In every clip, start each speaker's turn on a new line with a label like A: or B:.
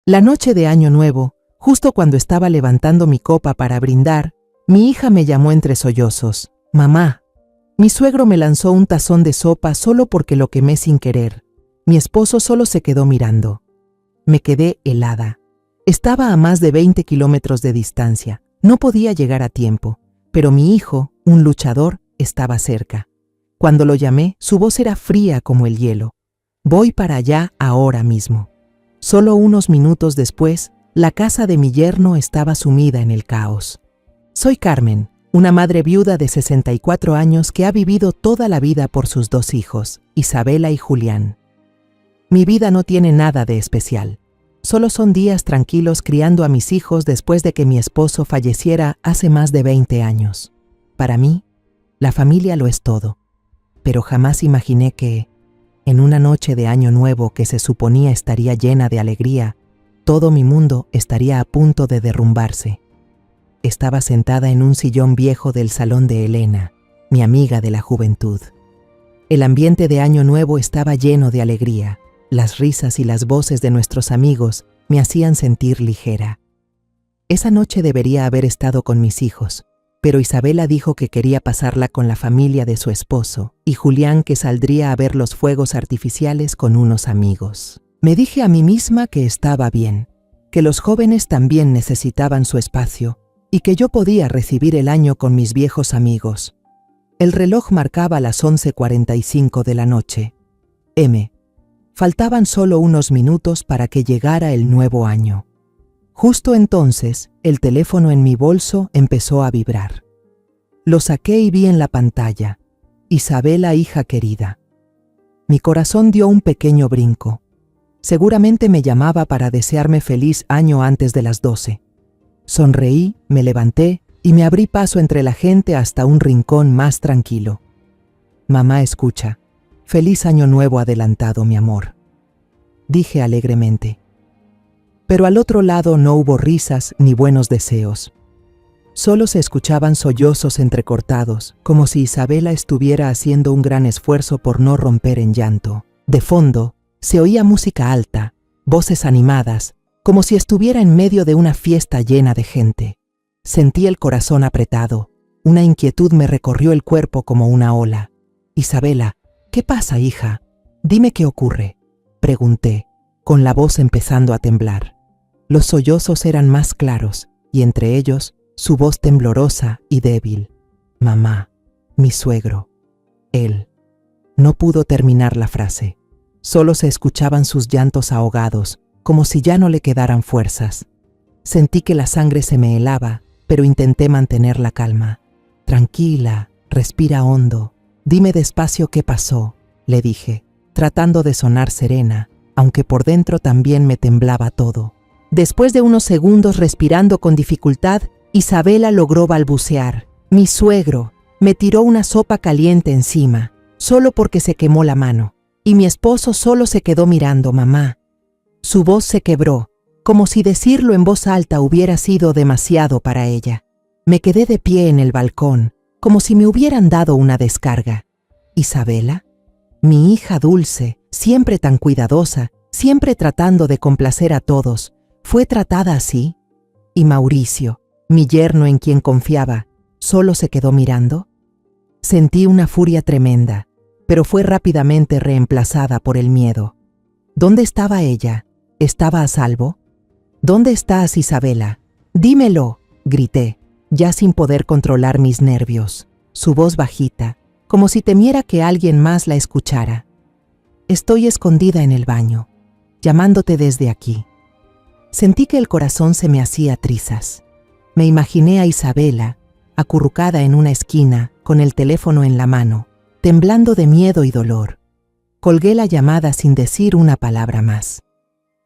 A: La noche de Año Nuevo, justo cuando estaba levantando mi copa para brindar, mi hija me llamó entre sollozos. Mamá, mi suegro me lanzó un tazón de sopa solo porque lo quemé sin querer. Mi esposo solo se quedó mirando. Me quedé helada. Estaba a más de 20 kilómetros de distancia. No podía llegar a tiempo, pero mi hijo, un luchador, estaba cerca. Cuando lo llamé, su voz era fría como el hielo. Voy para allá ahora mismo. Solo unos minutos después, la casa de mi yerno estaba sumida en el caos. Soy Carmen, una madre viuda de 64 años que ha vivido toda la vida por sus 2 hijos, Isabela y Julián. Mi vida no tiene nada de especial. Solo son días tranquilos criando a mis hijos después de que mi esposo falleciera hace más de 20 años. Para mí, la familia lo es todo. Pero jamás imaginé que, en una noche de Año Nuevo que se suponía estaría llena de alegría, todo mi mundo estaría a punto de derrumbarse. Estaba sentada en un sillón viejo del salón de Elena, mi amiga de la juventud. El ambiente de Año Nuevo estaba lleno de alegría. Las risas y las voces de nuestros amigos me hacían sentir ligera. Esa noche debería haber estado con mis hijos, pero Isabela dijo que quería pasarla con la familia de su esposo y Julián que saldría a ver los fuegos artificiales con unos amigos. Me dije a mí misma que estaba bien, que los jóvenes también necesitaban su espacio y que yo podía recibir el año con mis viejos amigos. El reloj marcaba las 11:45 de la noche. Faltaban solo unos minutos para que llegara el nuevo año. Justo entonces, el teléfono en mi bolso empezó a vibrar. Lo saqué y vi en la pantalla: Isabela, hija querida. Mi corazón dio un pequeño brinco. Seguramente me llamaba para desearme feliz año antes de las 12. Sonreí, me levanté y me abrí paso entre la gente hasta un rincón más tranquilo. Mamá, escucha. Feliz año nuevo adelantado, mi amor, dije alegremente. Pero al otro lado no hubo risas ni buenos deseos. Solo se escuchaban sollozos entrecortados, como si Isabela estuviera haciendo un gran esfuerzo por no romper en llanto. De fondo, se oía música alta, voces animadas, como si estuviera en medio de una fiesta llena de gente. Sentí el corazón apretado. Una inquietud me recorrió el cuerpo como una ola. Isabela, ¿qué pasa, hija? Dime qué ocurre, pregunté, con la voz empezando a temblar. Los sollozos eran más claros, y entre ellos, su voz temblorosa y débil. Mamá, mi suegro, él. No pudo terminar la frase. Solo se escuchaban sus llantos ahogados, como si ya no le quedaran fuerzas. Sentí que la sangre se me helaba, pero intenté mantener la calma. Tranquila, respira hondo. Dime despacio qué pasó, le dije, tratando de sonar serena, aunque por dentro también me temblaba todo. Después de unos segundos respirando con dificultad, Isabela logró balbucear. Mi suegro me tiró una sopa caliente encima, solo porque se quemó la mano, y mi esposo solo se quedó mirando, mamá. Su voz se quebró, como si decirlo en voz alta hubiera sido demasiado para ella. Me quedé de pie en el balcón, como si me hubieran dado una descarga. ¿Isabela? Mi hija dulce, siempre tan cuidadosa, siempre tratando de complacer a todos, ¿fue tratada así? ¿Y Mauricio, mi yerno en quien confiaba, solo se quedó mirando? Sentí una furia tremenda, pero fue rápidamente reemplazada por el miedo. ¿Dónde estaba ella? ¿Estaba a salvo? ¿Dónde estás, Isabela? Dímelo, grité, ya sin poder controlar mis nervios. Su voz bajita, como si temiera que alguien más la escuchara. Estoy escondida en el baño, llamándote desde aquí. Sentí que el corazón se me hacía trizas. Me imaginé a Isabela, acurrucada en una esquina, con el teléfono en la mano, temblando de miedo y dolor. Colgué la llamada sin decir una palabra más.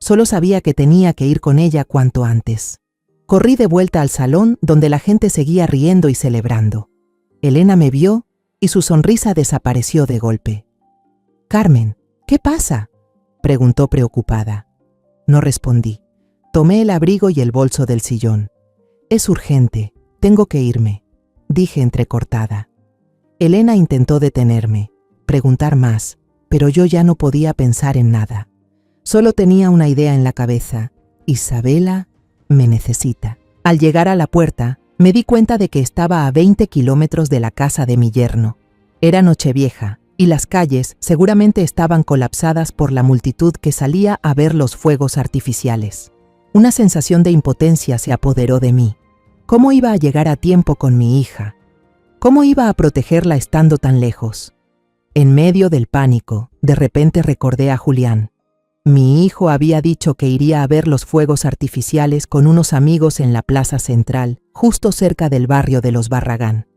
A: Solo sabía que tenía que ir con ella cuanto antes. Corrí de vuelta al salón donde la gente seguía riendo y celebrando. Elena me vio y su sonrisa desapareció de golpe. «Carmen, ¿qué pasa?», preguntó preocupada. No respondí. Tomé el abrigo y el bolso del sillón. «Es urgente, tengo que irme», dije entrecortada. Elena intentó detenerme, preguntar más, pero yo ya no podía pensar en nada. Solo tenía una idea en la cabeza: Isabela me necesita. Al llegar a la puerta, me di cuenta de que estaba a 20 kilómetros de la casa de mi yerno. Era Nochevieja, y las calles seguramente estaban colapsadas por la multitud que salía a ver los fuegos artificiales. Una sensación de impotencia se apoderó de mí. ¿Cómo iba a llegar a tiempo con mi hija? ¿Cómo iba a protegerla estando tan lejos? En medio del pánico, de repente recordé a Julián. Mi hijo había dicho que iría a ver los fuegos artificiales con unos amigos en la plaza central, justo cerca del barrio de los Barragán.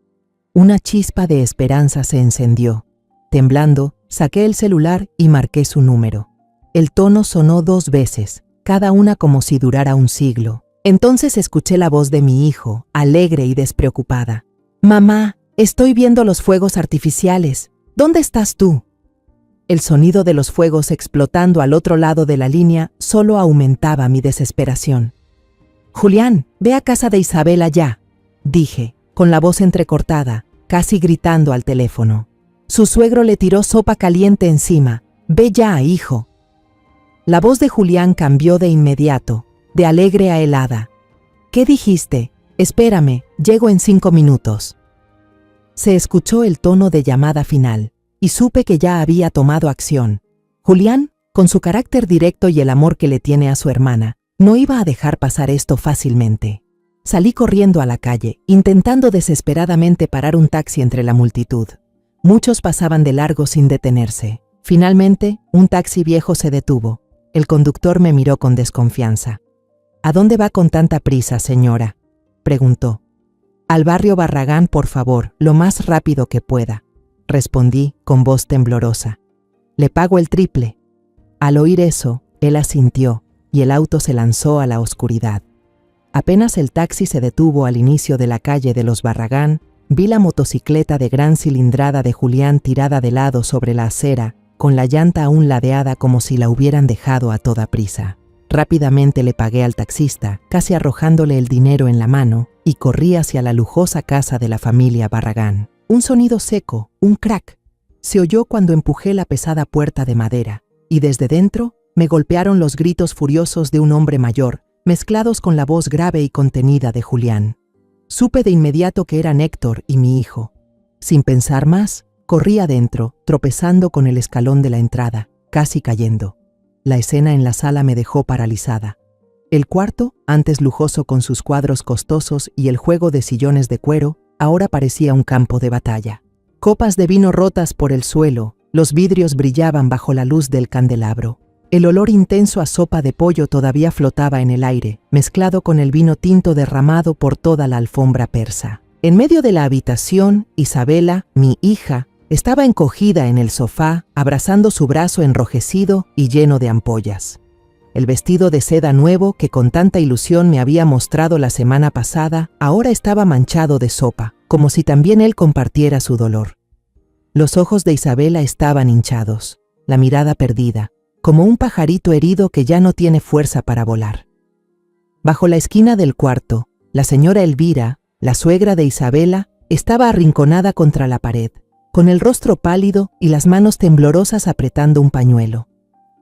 A: Una chispa de esperanza se encendió. Temblando, saqué el celular y marqué su número. El tono sonó 2 veces, cada una como si durara un siglo. Entonces escuché la voz de mi hijo, alegre y despreocupada. «Mamá, estoy viendo los fuegos artificiales. ¿Dónde estás tú?» El sonido de los fuegos explotando al otro lado de la línea solo aumentaba mi desesperación. «Julián, ve a casa de Isabela ya», dije, con la voz entrecortada, casi gritando al teléfono. Su suegro le tiró sopa caliente encima. «Ve ya, hijo». La voz de Julián cambió de inmediato, de alegre a helada. «¿Qué dijiste? Espérame, llego en 5 minutos». Se escuchó el tono de llamada final, y supe que ya había tomado acción. Julián, con su carácter directo y el amor que le tiene a su hermana, no iba a dejar pasar esto fácilmente. Salí corriendo a la calle, intentando desesperadamente parar un taxi entre la multitud. Muchos pasaban de largo sin detenerse. Finalmente, un taxi viejo se detuvo. El conductor me miró con desconfianza. «¿A dónde va con tanta prisa, señora?», preguntó. «Al barrio Barragán, por favor, lo más rápido que pueda», respondí con voz temblorosa. «Le pago el triple». Al oír eso, él asintió y el auto se lanzó a la oscuridad. Apenas el taxi se detuvo al inicio de la calle de los Barragán, vi la motocicleta de gran cilindrada de Julián tirada de lado sobre la acera, con la llanta aún ladeada como si la hubieran dejado a toda prisa. Rápidamente le pagué al taxista, casi arrojándole el dinero en la mano, y corrí hacia la lujosa casa de la familia Barragán. Un sonido seco, un crack, se oyó cuando empujé la pesada puerta de madera, y desde dentro me golpearon los gritos furiosos de un hombre mayor, mezclados con la voz grave y contenida de Julián. Supe de inmediato que eran Héctor y mi hijo. Sin pensar más, corrí adentro, tropezando con el escalón de la entrada, casi cayendo. La escena en la sala me dejó paralizada. El cuarto, antes lujoso con sus cuadros costosos y el juego de sillones de cuero, ahora parecía un campo de batalla. Copas de vino rotas por el suelo, los vidrios brillaban bajo la luz del candelabro. El olor intenso a sopa de pollo todavía flotaba en el aire, mezclado con el vino tinto derramado por toda la alfombra persa. En medio de la habitación, Isabela, mi hija, estaba encogida en el sofá, abrazando su brazo enrojecido y lleno de ampollas. El vestido de seda nuevo que con tanta ilusión me había mostrado la semana pasada, ahora estaba manchado de sopa, como si también él compartiera su dolor. Los ojos de Isabela estaban hinchados, la mirada perdida, como un pajarito herido que ya no tiene fuerza para volar. Bajo la esquina del cuarto, la señora Elvira, la suegra de Isabela, estaba arrinconada contra la pared, con el rostro pálido y las manos temblorosas apretando un pañuelo.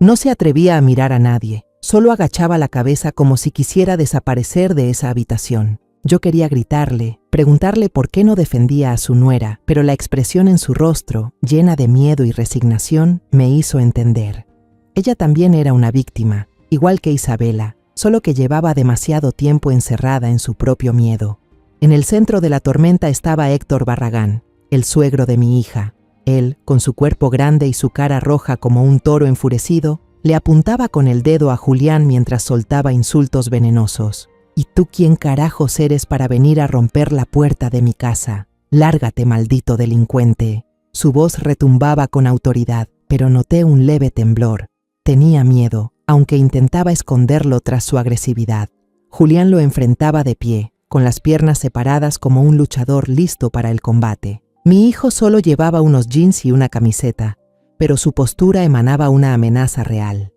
A: No se atrevía a mirar a nadie, solo agachaba la cabeza como si quisiera desaparecer de esa habitación. Yo quería gritarle, preguntarle por qué no defendía a su nuera, pero la expresión en su rostro, llena de miedo y resignación, me hizo entender. Ella también era una víctima, igual que Isabela, solo que llevaba demasiado tiempo encerrada en su propio miedo. En el centro de la tormenta estaba Héctor Barragán, el suegro de mi hija. Él, con su cuerpo grande y su cara roja como un toro enfurecido, le apuntaba con el dedo a Julián mientras soltaba insultos venenosos. «¿Y tú quién carajos eres para venir a romper la puerta de mi casa? Lárgate, maldito delincuente». Su voz retumbaba con autoridad, pero noté un leve temblor. Tenía miedo, aunque intentaba esconderlo tras su agresividad. Julián lo enfrentaba de pie, con las piernas separadas como un luchador listo para el combate. Mi hijo solo llevaba unos jeans y una camiseta, pero su postura emanaba una amenaza real.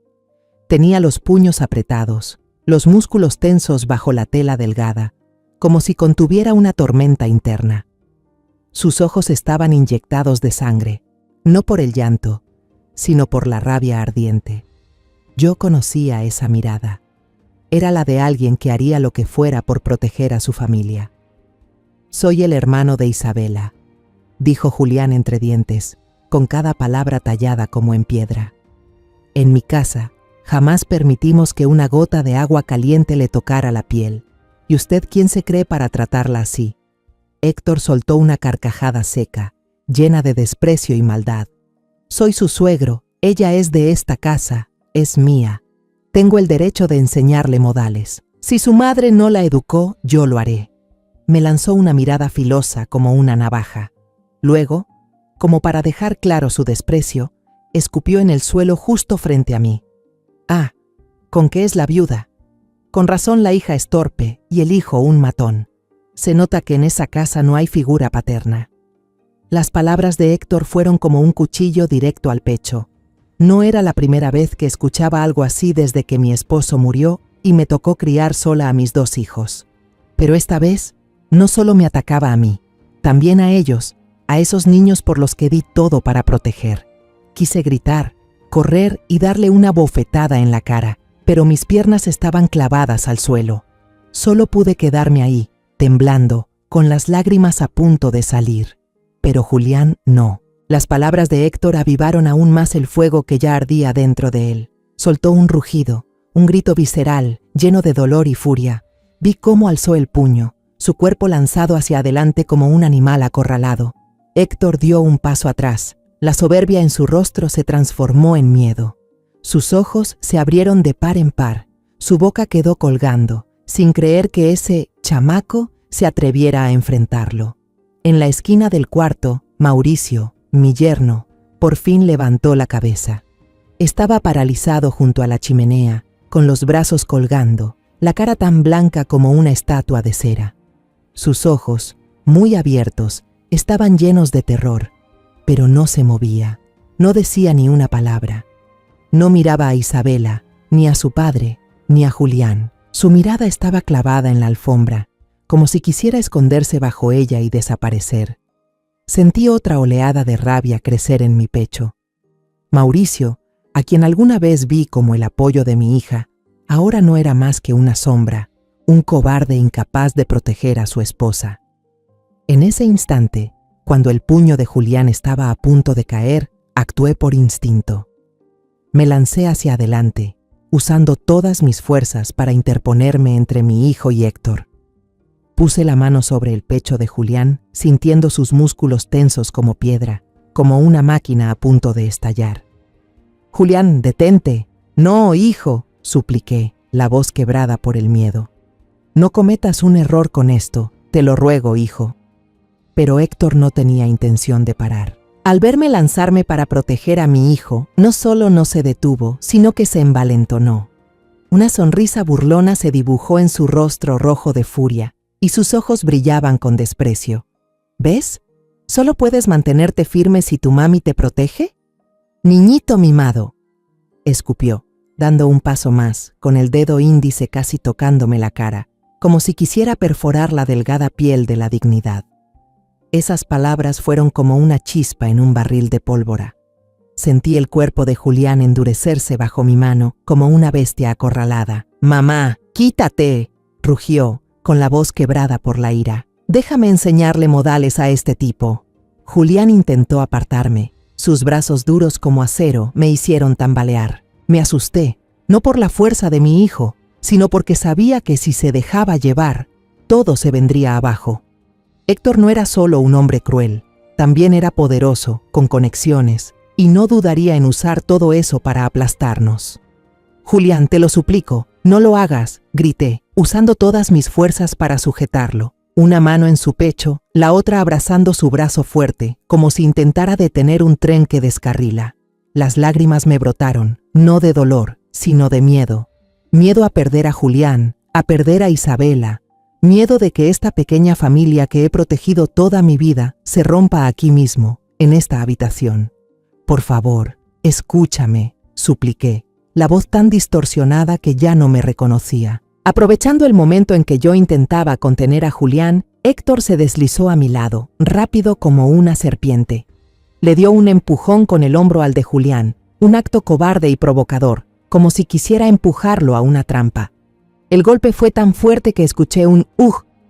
A: Tenía los puños apretados, los músculos tensos bajo la tela delgada, como si contuviera una tormenta interna. Sus ojos estaban inyectados de sangre, no por el llanto, sino por la rabia ardiente. Yo conocía esa mirada. era la de alguien que haría lo que fuera por proteger a su familia. «Soy el hermano de Isabela», dijo Julián entre dientes, con cada palabra tallada como en piedra. «En mi casa jamás permitimos que una gota de agua caliente le tocara la piel. ¿Y usted quién se cree para tratarla así?». Héctor soltó una carcajada seca, llena de desprecio y maldad. «Soy su suegro, ella es de esta casa, es mía. Tengo el derecho de enseñarle modales. Si su madre no la educó, yo lo haré». Me lanzó una mirada filosa como una navaja. Luego, como para dejar claro su desprecio, escupió en el suelo justo frente a mí. «Ah, con que es la viuda. Con razón la hija es torpe y el hijo un matón. Se nota que en esa casa no hay figura paterna». Las palabras de Héctor fueron como un cuchillo directo al pecho. No era la primera vez que escuchaba algo así desde que mi esposo murió y me tocó criar sola a mis 2 hijos. Pero esta vez no solo me atacaba a mí, también a ellos, a esos niños por los que di todo para proteger. Quise gritar, correr y darle una bofetada en la cara, pero mis piernas estaban clavadas al suelo. Solo pude quedarme ahí, temblando, con las lágrimas a punto de salir. Pero Julián no. Las palabras de Héctor avivaron aún más el fuego que ya ardía dentro de él. Soltó un rugido, un grito visceral, lleno de dolor y furia. Vi cómo alzó el puño, su cuerpo lanzado hacia adelante como un animal acorralado. Héctor dio un paso atrás. La soberbia en su rostro se transformó en miedo. Sus ojos se abrieron de par en par. Su boca quedó colgando, sin creer que ese chamaco se atreviera a enfrentarlo. En la esquina del cuarto, Mauricio, mi yerno, por fin levantó la cabeza. Estaba paralizado junto a la chimenea, con los brazos colgando, la cara tan blanca como una estatua de cera. Sus ojos, muy abiertos, estaban llenos de terror, pero no se movía, no decía ni una palabra. No miraba a Isabela, ni a su padre, ni a Julián. Su mirada estaba clavada en la alfombra, como si quisiera esconderse bajo ella y desaparecer. Sentí otra oleada de rabia crecer en mi pecho. Mauricio, a quien alguna vez vi como el apoyo de mi hija, ahora no era más que una sombra, un cobarde incapaz de proteger a su esposa. En ese instante, cuando el puño de Julián estaba a punto de caer, actué por instinto. Me lancé hacia adelante, usando todas mis fuerzas para interponerme entre mi hijo y Héctor. Puse la mano sobre el pecho de Julián, sintiendo sus músculos tensos como piedra, como una máquina a punto de estallar. «Julián, detente». «No, hijo», supliqué, la voz quebrada por el miedo. «No cometas un error con esto, te lo ruego, hijo». Pero Héctor no tenía intención de parar. Al verme lanzarme para proteger a mi hijo, no solo no se detuvo, sino que se envalentonó. Una sonrisa burlona se dibujó en su rostro rojo de furia, y sus ojos brillaban con desprecio. «¿Ves? ¿Solo puedes mantenerte firme si tu mami te protege? Niñito mimado», escupió, dando un paso más, con el dedo índice casi tocándome la cara, como si quisiera perforar la delgada piel de la dignidad. Esas palabras fueron como una chispa en un barril de pólvora. Sentí el cuerpo de Julián endurecerse bajo mi mano como una bestia acorralada. «Mamá, quítate», rugió, con la voz quebrada por la ira. «Déjame enseñarle modales a este tipo». Julián intentó apartarme. Sus brazos duros como acero me hicieron tambalear. Me asusté, no por la fuerza de mi hijo, sino porque sabía que si se dejaba llevar, todo se vendría abajo. Héctor no era solo un hombre cruel, también era poderoso, con conexiones, y no dudaría en usar todo eso para aplastarnos. «Julián, te lo suplico, no lo hagas», grité, usando todas mis fuerzas para sujetarlo, una mano en su pecho, la otra abrazando su brazo fuerte, como si intentara detener un tren que descarrila. Las lágrimas me brotaron, no de dolor, sino de miedo. Miedo a perder a Julián, a perder a Isabela, miedo de que esta pequeña familia que he protegido toda mi vida se rompa aquí mismo, en esta habitación. «Por favor, escúchame», supliqué, la voz tan distorsionada que ya no me reconocía. Aprovechando el momento en que yo intentaba contener a Julián, Héctor se deslizó a mi lado, rápido como una serpiente. Le dio un empujón con el hombro al de Julián, un acto cobarde y provocador, como si quisiera empujarlo a una trampa. El golpe fue tan fuerte que escuché un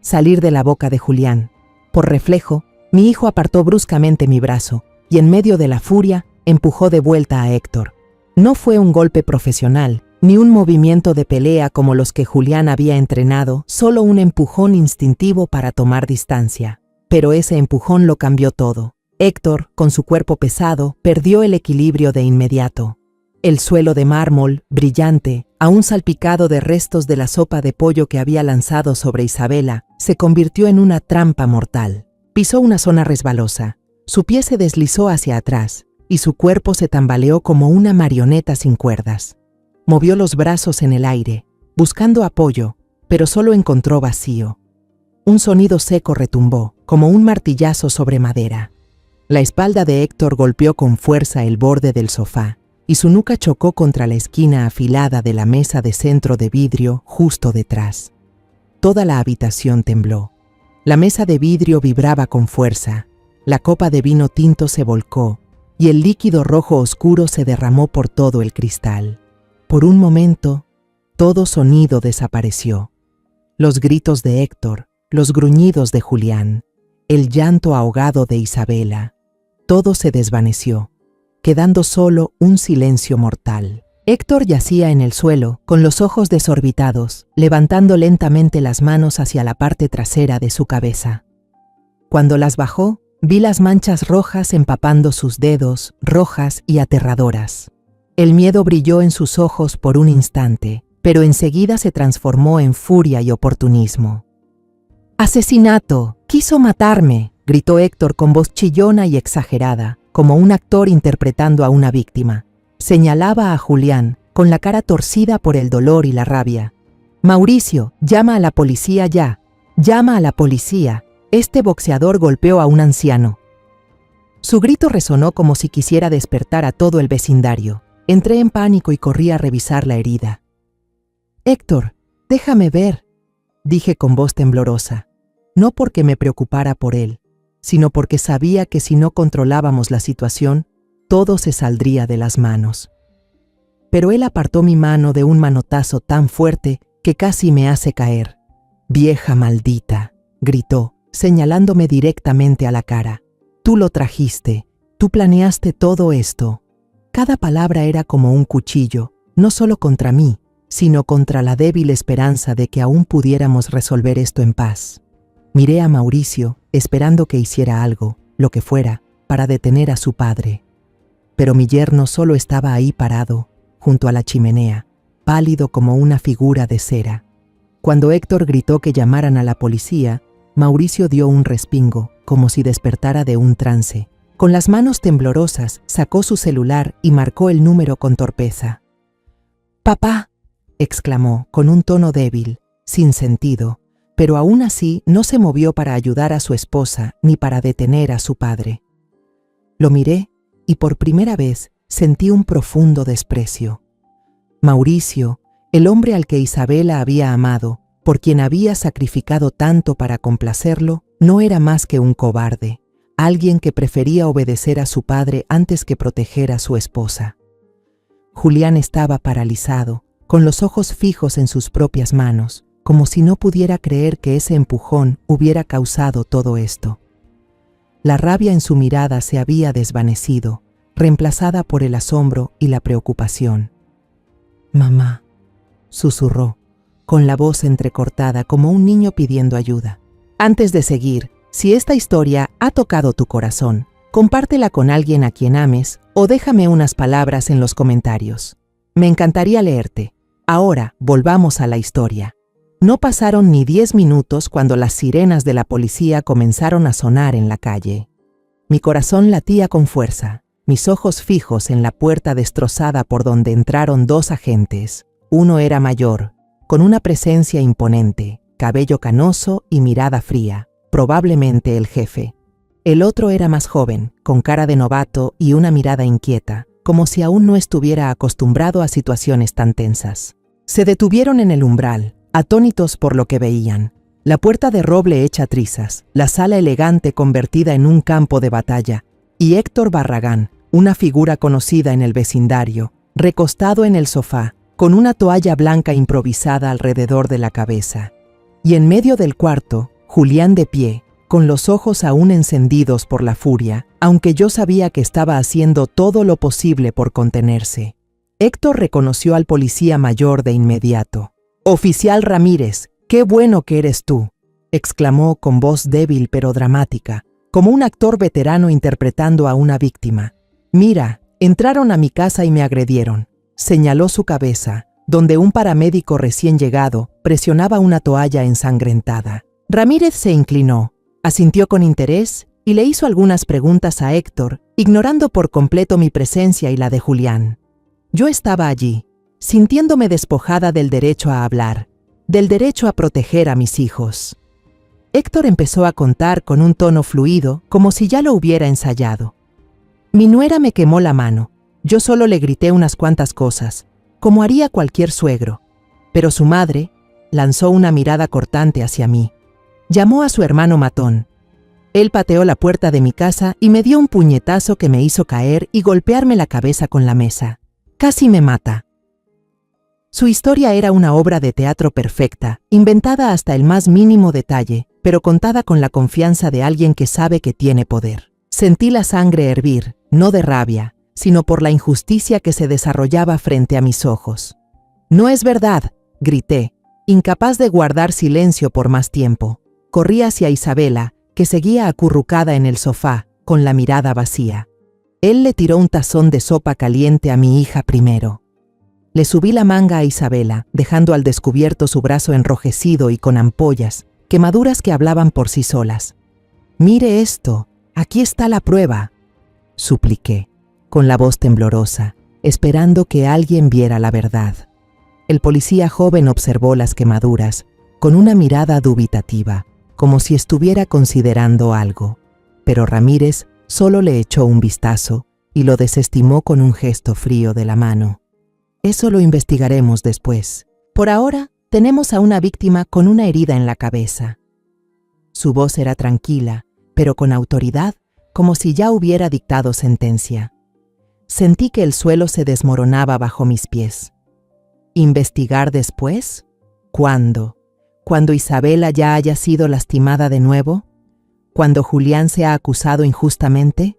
A: salir de la boca de Julián. Por reflejo, mi hijo apartó bruscamente mi brazo y en medio de la furia empujó de vuelta a Héctor. No fue un golpe profesional, ni un movimiento de pelea como los que Julián había entrenado, solo un empujón instintivo para tomar distancia. Pero ese empujón lo cambió todo. Héctor, con su cuerpo pesado, perdió el equilibrio de inmediato. El suelo de mármol, brillante, aún salpicado de restos de la sopa de pollo que había lanzado sobre Isabela, se convirtió en una trampa mortal. Pisó una zona resbalosa, su pie se deslizó hacia atrás y su cuerpo se tambaleó como una marioneta sin cuerdas. Movió los brazos en el aire, buscando apoyo, pero solo encontró vacío. Un sonido seco retumbó, como un martillazo sobre madera. La espalda de Héctor golpeó con fuerza el borde del sofá, y su nuca chocó contra la esquina afilada de la mesa de centro de vidrio justo detrás. Toda la habitación tembló. La mesa de vidrio vibraba con fuerza, la copa de vino tinto se volcó, y el líquido rojo oscuro se derramó por todo el cristal. Por un momento, todo sonido desapareció. Los gritos de Héctor, los gruñidos de Julián, el llanto ahogado de Isabela, todo se desvaneció, quedando solo un silencio mortal. Héctor yacía en el suelo, con los ojos desorbitados, levantando lentamente las manos hacia la parte trasera de su cabeza. Cuando las bajó, vi las manchas rojas empapando sus dedos, rojas y aterradoras. El miedo brilló en sus ojos por un instante, pero enseguida se transformó en furia y oportunismo. ¡Asesinato! ¡Quiso matarme!, gritó Héctor con voz chillona y exagerada, como un actor interpretando a una víctima. Señalaba a Julián, con la cara torcida por el dolor y la rabia. «Mauricio, llama a la policía ya. Llama a la policía. Este boxeador golpeó a un anciano». Su grito resonó como si quisiera despertar a todo el vecindario. Entré en pánico y corrí a revisar la herida. «Héctor, déjame ver», dije con voz temblorosa, no porque me preocupara por él, sino porque sabía que si no controlábamos la situación, todo se saldría de las manos. Pero él apartó mi mano de un manotazo tan fuerte que casi me hace caer. «Vieja maldita», gritó, señalándome directamente a la cara. «Tú lo trajiste, tú planeaste todo esto». Cada palabra era como un cuchillo, no solo contra mí, sino contra la débil esperanza de que aún pudiéramos resolver esto en paz. Miré a Mauricio, esperando que hiciera algo, lo que fuera, para detener a su padre. Pero mi yerno solo estaba ahí parado, junto a la chimenea, pálido como una figura de cera. Cuando Héctor gritó que llamaran a la policía, Mauricio dio un respingo, como si despertara de un trance. Con las manos temblorosas, sacó su celular y marcó el número con torpeza. «Papá», exclamó, con un tono débil, sin sentido, pero aún así no se movió para ayudar a su esposa ni para detener a su padre. Lo miré y por primera vez sentí un profundo desprecio. Mauricio, el hombre al que Isabela había amado, por quien había sacrificado tanto para complacerlo, no era más que un cobarde, alguien que prefería obedecer a su padre antes que proteger a su esposa. Julián estaba paralizado, con los ojos fijos en sus propias manos, como si no pudiera creer que ese empujón hubiera causado todo esto. La rabia en su mirada se había desvanecido, reemplazada por el asombro y la preocupación. «Mamá», susurró, con la voz entrecortada como un niño pidiendo ayuda. «Antes de seguir, si esta historia ha tocado tu corazón, compártela con alguien a quien ames o déjame unas palabras en los comentarios. Me encantaría leerte. Ahora, volvamos a la historia. No pasaron ni 10 minutos cuando las sirenas de la policía comenzaron a sonar en la calle. Mi corazón latía con fuerza, mis ojos fijos en la puerta destrozada por donde entraron 2 agentes. Uno era mayor, con una presencia imponente, cabello canoso y mirada fría, probablemente el jefe. El otro era más joven, con cara de novato y una mirada inquieta, como si aún no estuviera acostumbrado a situaciones tan tensas. Se detuvieron en el umbral, atónitos por lo que veían. La puerta de roble hecha trizas, la sala elegante convertida en un campo de batalla, y Héctor Barragán, una figura conocida en el vecindario, recostado en el sofá, con una toalla blanca improvisada alrededor de la cabeza. Y en medio del cuarto, Julián de pie, con los ojos aún encendidos por la furia, aunque yo sabía que estaba haciendo todo lo posible por contenerse. Héctor reconoció al policía mayor de inmediato. «Oficial Ramírez, qué bueno que eres tú», exclamó con voz débil pero dramática, como un actor veterano interpretando a una víctima. «Mira, entraron a mi casa y me agredieron», señaló su cabeza, donde un paramédico recién llegado presionaba una toalla ensangrentada. Ramírez se inclinó, asintió con interés y le hizo algunas preguntas a Héctor, ignorando por completo mi presencia y la de Julián. Yo estaba allí, sintiéndome despojada del derecho a hablar, del derecho a proteger a mis hijos. Héctor empezó a contar con un tono fluido, como si ya lo hubiera ensayado. Mi nuera me quemó la mano. Yo solo le grité unas cuantas cosas, como haría cualquier suegro, pero su madre lanzó una mirada cortante hacia mí. Llamó a su hermano matón. Él pateó la puerta de mi casa y me dio un puñetazo que me hizo caer y golpearme la cabeza con la mesa. Casi me mata. Su historia era una obra de teatro perfecta, inventada hasta el más mínimo detalle, pero contada con la confianza de alguien que sabe que tiene poder. Sentí la sangre hervir, no de rabia, sino por la injusticia que se desarrollaba frente a mis ojos. «No es verdad», grité, incapaz de guardar silencio por más tiempo. Corrí hacia Isabela, que seguía acurrucada en el sofá, con la mirada vacía. Él le tiró un tazón de sopa caliente a mi hija primero. Le subí la manga a Isabela, dejando al descubierto su brazo enrojecido y con ampollas, quemaduras que hablaban por sí solas. «Mire esto, aquí está la prueba», supliqué, con la voz temblorosa, esperando que alguien viera la verdad. El policía joven observó las quemaduras, con una mirada dubitativa, como si estuviera considerando algo, pero Ramírez solo le echó un vistazo y lo desestimó con un gesto frío de la mano. «Eso lo investigaremos después. Por ahora, tenemos a una víctima con una herida en la cabeza». Su voz era tranquila, pero con autoridad, como si ya hubiera dictado sentencia. Sentí que el suelo se desmoronaba bajo mis pies. ¿Investigar después? ¿Cuándo? ¿Cuando Isabela ya haya sido lastimada de nuevo? ¿Cuando Julián sea acusado injustamente?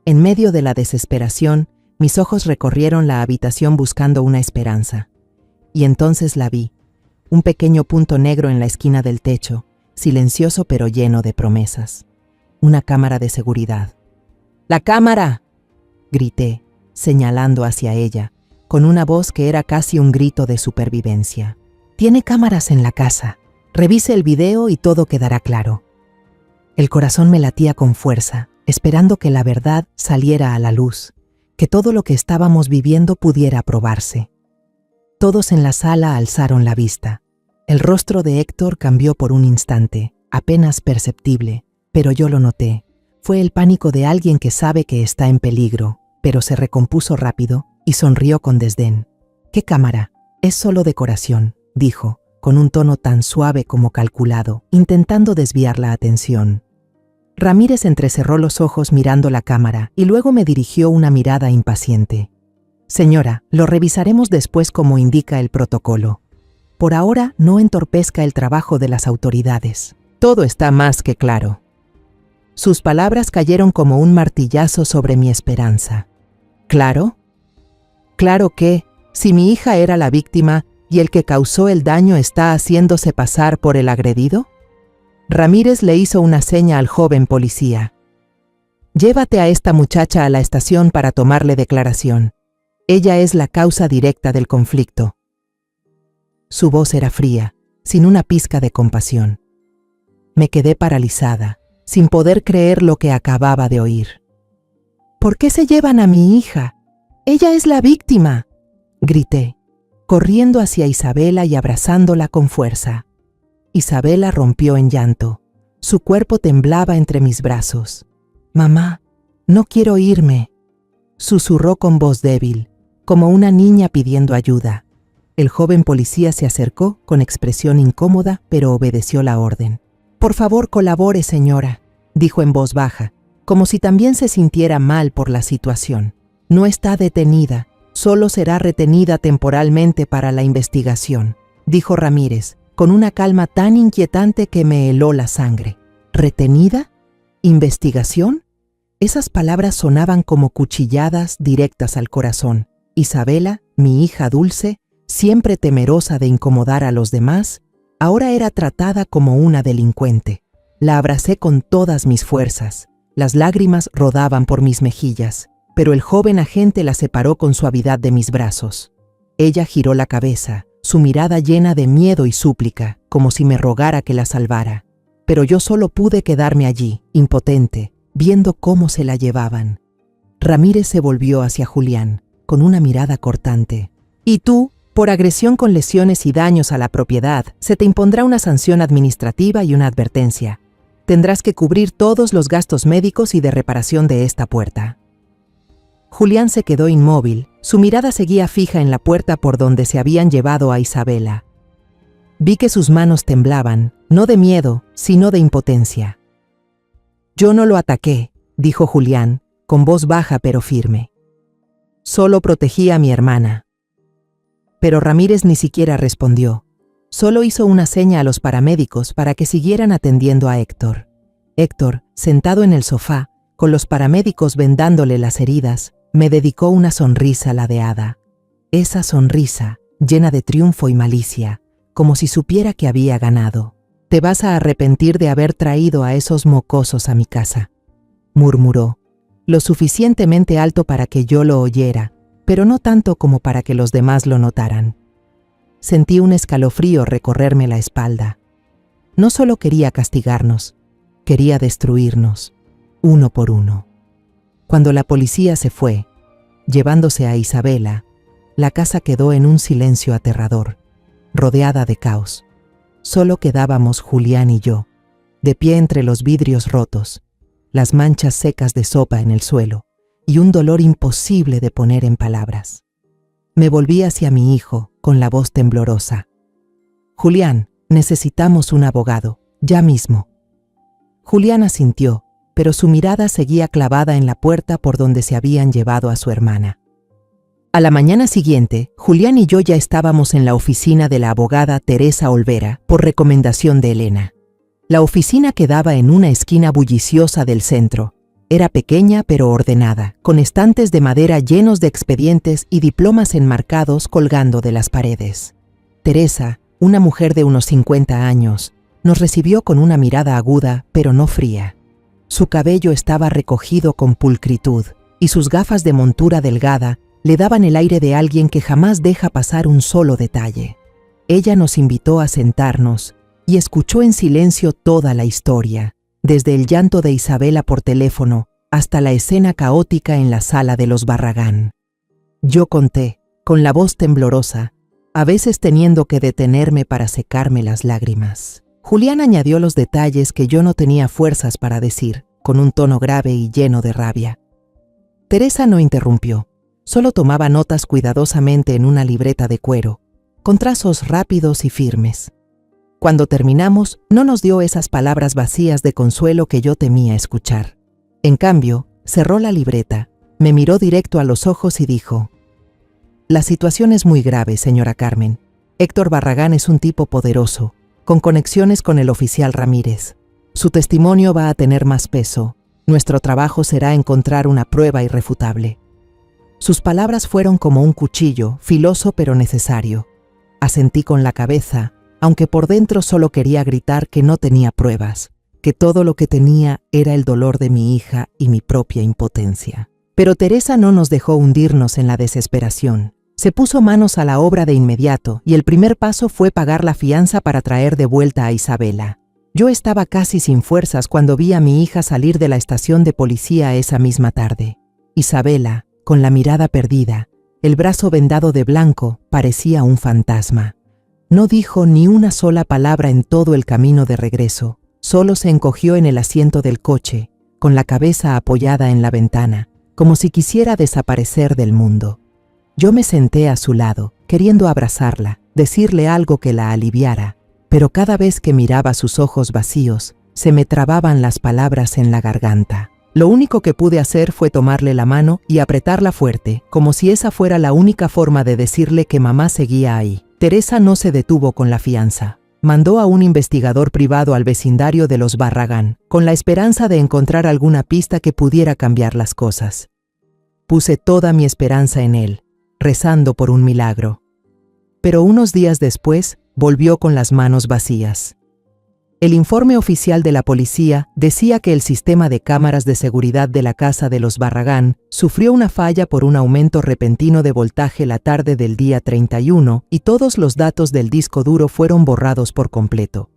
A: En medio de la desesperación, mis ojos recorrieron la habitación buscando una esperanza. Y entonces la vi, un pequeño punto negro en la esquina del techo, silencioso pero lleno de promesas. Una cámara de seguridad. «¡La cámara!», grité, señalando hacia ella, con una voz que era casi un grito de supervivencia. «Tiene cámaras en la casa. Revise el video y todo quedará claro». El corazón me latía con fuerza, esperando que la verdad saliera a la luz, que todo lo que estábamos viviendo pudiera probarse. Todos en la sala alzaron la vista. El rostro de Héctor cambió por un instante, apenas perceptible, pero yo lo noté. Fue el pánico de alguien que sabe que está en peligro, pero se recompuso rápido y sonrió con desdén. «¿Qué cámara? Es solo decoración», dijo, con un tono tan suave como calculado, intentando desviar la atención. Ramírez entrecerró los ojos mirando la cámara y luego me dirigió una mirada impaciente. «Señora, lo revisaremos después como indica el protocolo. Por ahora no entorpezca el trabajo de las autoridades. Todo está más que claro». Sus palabras cayeron como un martillazo sobre mi esperanza. ¿Claro? Claro que, si mi hija era la víctima y el que causó el daño está haciéndose pasar por el agredido. Ramírez le hizo una seña al joven policía. «Llévate a esta muchacha a la estación para tomarle declaración. Ella es la causa directa del conflicto». Su voz era fría, sin una pizca de compasión. Me quedé paralizada, sin poder creer lo que acababa de oír. «¿Por qué se llevan a mi hija? Ella es la víctima», grité, corriendo hacia Isabela y abrazándola con fuerza. Isabela rompió en llanto. Su cuerpo temblaba entre mis brazos. «Mamá, no quiero irme», susurró con voz débil, como una niña pidiendo ayuda. El joven policía se acercó con expresión incómoda, pero obedeció la orden. «Por favor, colabore, señora», dijo en voz baja, como si también se sintiera mal por la situación. «No está detenida. Solo será retenida temporalmente para la investigación, dijo Ramírez, con una calma tan inquietante que me heló la sangre. ¿Retenida? ¿Investigación? Esas palabras sonaban como cuchilladas directas al corazón. Isabela, mi hija dulce, siempre temerosa de incomodar a los demás, ahora era tratada como una delincuente. La abracé con todas mis fuerzas. Las lágrimas rodaban por mis mejillas, pero el joven agente la separó con suavidad de mis brazos. Ella giró la cabeza, su mirada llena de miedo y súplica, como si me rogara que la salvara. Pero yo solo pude quedarme allí, impotente, viendo cómo se la llevaban. Ramírez se volvió hacia Julián, con una mirada cortante. «Y tú, por agresión con lesiones y daños a la propiedad, se te impondrá una sanción administrativa y una advertencia. Tendrás que cubrir todos los gastos médicos y de reparación de esta puerta». Julián se quedó inmóvil, su mirada seguía fija en la puerta por donde se habían llevado a Isabela. Vi que sus manos temblaban, no de miedo, sino de impotencia. «Yo no lo ataqué», dijo Julián, con voz baja pero firme. «Solo protegí a mi hermana». Pero Ramírez ni siquiera respondió. Solo hizo una seña a los paramédicos para que siguieran atendiendo a Héctor. Héctor, sentado en el sofá, con los paramédicos vendándole las heridas, me dedicó una sonrisa ladeada. Esa sonrisa, llena de triunfo y malicia, como si supiera que había ganado. «Te vas a arrepentir de haber traído a esos mocosos a mi casa», murmuró, lo suficientemente alto para que yo lo oyera, pero no tanto como para que los demás lo notaran. Sentí un escalofrío recorrerme la espalda. No solo quería castigarnos, quería destruirnos, uno por uno. Cuando la policía se fue, llevándose a Isabela, la casa quedó en un silencio aterrador, rodeada de caos. Solo quedábamos Julián y yo, de pie entre los vidrios rotos, las manchas secas de sopa en el suelo y un dolor imposible de poner en palabras. Me volví hacia mi hijo con la voz temblorosa. «Julián, necesitamos un abogado, ya mismo». Julián asintió, pero su mirada seguía clavada en la puerta por donde se habían llevado a su hermana. A la mañana siguiente, Julián y yo ya estábamos en la oficina de la abogada Teresa Olvera, por recomendación de Elena. La oficina quedaba en una esquina bulliciosa del centro. Era pequeña pero ordenada, con estantes de madera llenos de expedientes y diplomas enmarcados colgando de las paredes. Teresa, una mujer de unos 50 años, nos recibió con una mirada aguda pero no fría. Su cabello estaba recogido con pulcritud y sus gafas de montura delgada le daban el aire de alguien que jamás deja pasar un solo detalle. Ella nos invitó a sentarnos y escuchó en silencio toda la historia, desde el llanto de Isabela por teléfono hasta la escena caótica en la sala de los Barragán. Yo conté, con la voz temblorosa, a veces teniendo que detenerme para secarme las lágrimas. Julián añadió los detalles que yo no tenía fuerzas para decir, con un tono grave y lleno de rabia. Teresa no interrumpió. Solo tomaba notas cuidadosamente en una libreta de cuero, con trazos rápidos y firmes. Cuando terminamos, no nos dio esas palabras vacías de consuelo que yo temía escuchar. En cambio, cerró la libreta, me miró directo a los ojos y dijo: «La situación es muy grave, señora Carmen. Héctor Barragán es un tipo poderoso, con conexiones con el oficial Ramírez. Su testimonio va a tener más peso. Nuestro trabajo será encontrar una prueba irrefutable». Sus palabras fueron como un cuchillo, filoso pero necesario. Asentí con la cabeza, aunque por dentro solo quería gritar que no tenía pruebas, que todo lo que tenía era el dolor de mi hija y mi propia impotencia. Pero Teresa no nos dejó hundirnos en la desesperación. Se puso manos a la obra de inmediato y el primer paso fue pagar la fianza para traer de vuelta a Isabela. Yo estaba casi sin fuerzas cuando vi a mi hija salir de la estación de policía esa misma tarde. Isabela, con la mirada perdida, el brazo vendado de blanco, parecía un fantasma. No dijo ni una sola palabra en todo el camino de regreso, solo se encogió en el asiento del coche, con la cabeza apoyada en la ventana, como si quisiera desaparecer del mundo. Yo me senté a su lado, queriendo abrazarla, decirle algo que la aliviara, pero cada vez que miraba sus ojos vacíos, se me trababan las palabras en la garganta. Lo único que pude hacer fue tomarle la mano y apretarla fuerte, como si esa fuera la única forma de decirle que mamá seguía ahí. Teresa no se detuvo con la fianza. Mandó a un investigador privado al vecindario de los Barragán, con la esperanza de encontrar alguna pista que pudiera cambiar las cosas. Puse toda mi esperanza en él, rezando por un milagro. Pero unos días después, volvió con las manos vacías. El informe oficial de la policía decía que el sistema de cámaras de seguridad de la casa de los Barragán sufrió una falla por un aumento repentino de voltaje la tarde del día 31 y todos los datos del disco duro fueron borrados por completo.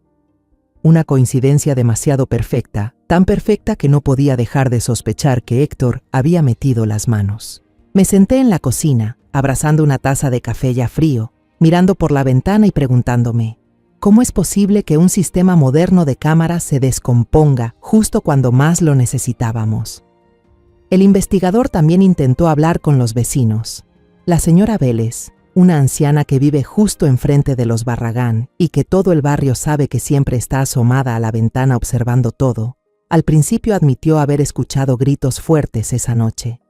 A: Una coincidencia demasiado perfecta, tan perfecta que no podía dejar de sospechar que Héctor había metido las manos. Me senté en la cocina, abrazando una taza de café ya frío, mirando por la ventana y preguntándome, ¿cómo es posible que un sistema moderno de cámaras se descomponga justo cuando más lo necesitábamos? El investigador también intentó hablar con los vecinos. La señora Vélez, una anciana que vive justo enfrente de los Barragán y que todo el barrio sabe que siempre está asomada a la ventana observando todo, al principio admitió haber escuchado gritos fuertes esa noche.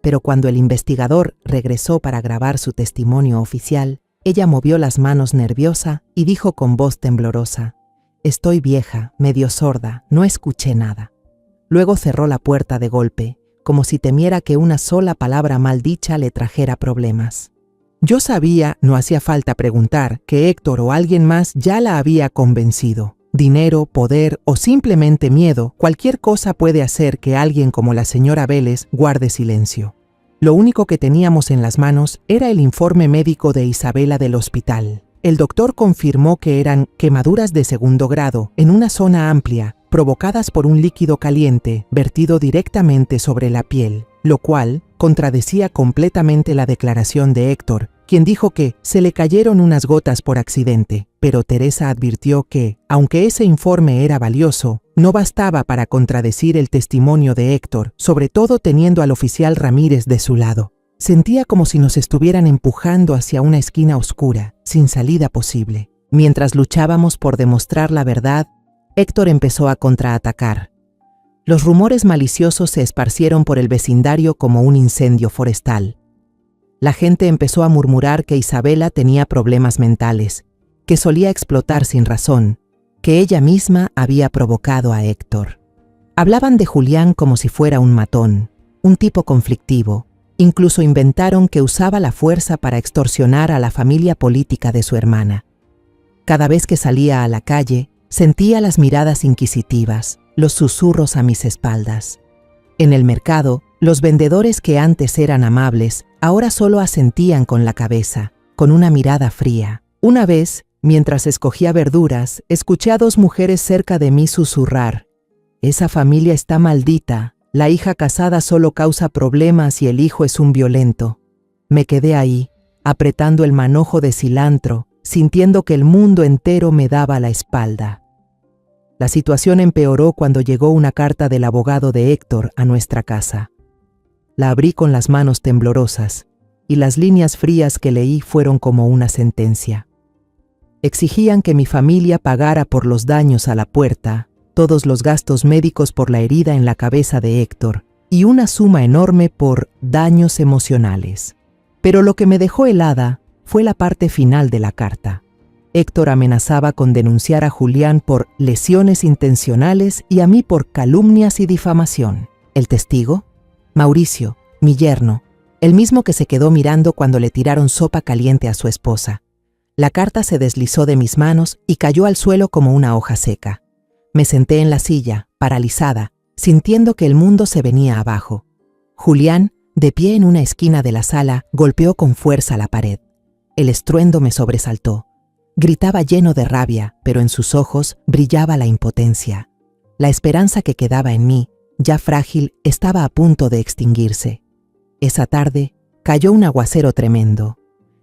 A: Pero cuando el investigador regresó para grabar su testimonio oficial, ella movió las manos nerviosa y dijo con voz temblorosa, «Estoy vieja, medio sorda, no escuché nada». Luego cerró la puerta de golpe, como si temiera que una sola palabra mal dicha le trajera problemas. Yo sabía, no hacía falta preguntar, que Héctor o alguien más ya la había convencido. Dinero, poder o simplemente miedo, cualquier cosa puede hacer que alguien como la señora Vélez guarde silencio. Lo único que teníamos en las manos era el informe médico de Isabela del hospital. El doctor confirmó que eran quemaduras de segundo grado en una zona amplia, provocadas por un líquido caliente vertido directamente sobre la piel, lo cual contradecía completamente la declaración de Héctor, quien dijo que se le cayeron unas gotas por accidente, pero Teresa advirtió que, aunque ese informe era valioso, no bastaba para contradecir el testimonio de Héctor, sobre todo teniendo al oficial Ramírez de su lado. Sentía como si nos estuvieran empujando hacia una esquina oscura, sin salida posible. Mientras luchábamos por demostrar la verdad, Héctor empezó a contraatacar. Los rumores maliciosos se esparcieron por el vecindario como un incendio forestal. La gente empezó a murmurar que Isabela tenía problemas mentales, que solía explotar sin razón, que ella misma había provocado a Héctor. Hablaban de Julián como si fuera un matón, un tipo conflictivo. Incluso inventaron que usaba la fuerza para extorsionar a la familia política de su hermana. Cada vez que salía a la calle, sentía las miradas inquisitivas, los susurros a mis espaldas. En el mercado, los vendedores que antes eran amables, ahora solo asentían con la cabeza, con una mirada fría. Una vez, mientras escogía verduras, escuché a 2 mujeres cerca de mí susurrar: «Esa familia está maldita, la hija casada solo causa problemas y el hijo es un violento». Me quedé ahí, apretando el manojo de cilantro, sintiendo que el mundo entero me daba la espalda. La situación empeoró cuando llegó una carta del abogado de Héctor a nuestra casa. La abrí con las manos temblorosas, y las líneas frías que leí fueron como una sentencia. Exigían que mi familia pagara por los daños a la puerta, todos los gastos médicos por la herida en la cabeza de Héctor, y una suma enorme por daños emocionales. Pero lo que me dejó helada fue la parte final de la carta. Héctor amenazaba con denunciar a Julián por lesiones intencionales y a mí por calumnias y difamación. ¿El testigo? Mauricio, mi yerno, el mismo que se quedó mirando cuando le tiraron sopa caliente a su esposa. La carta se deslizó de mis manos y cayó al suelo como una hoja seca. Me senté en la silla, paralizada, sintiendo que el mundo se venía abajo. Julián, de pie en una esquina de la sala, golpeó con fuerza la pared. El estruendo me sobresaltó. Gritaba lleno de rabia, pero en sus ojos brillaba la impotencia. La esperanza que quedaba en mí, ya frágil, estaba a punto de extinguirse. Esa tarde cayó un aguacero tremendo.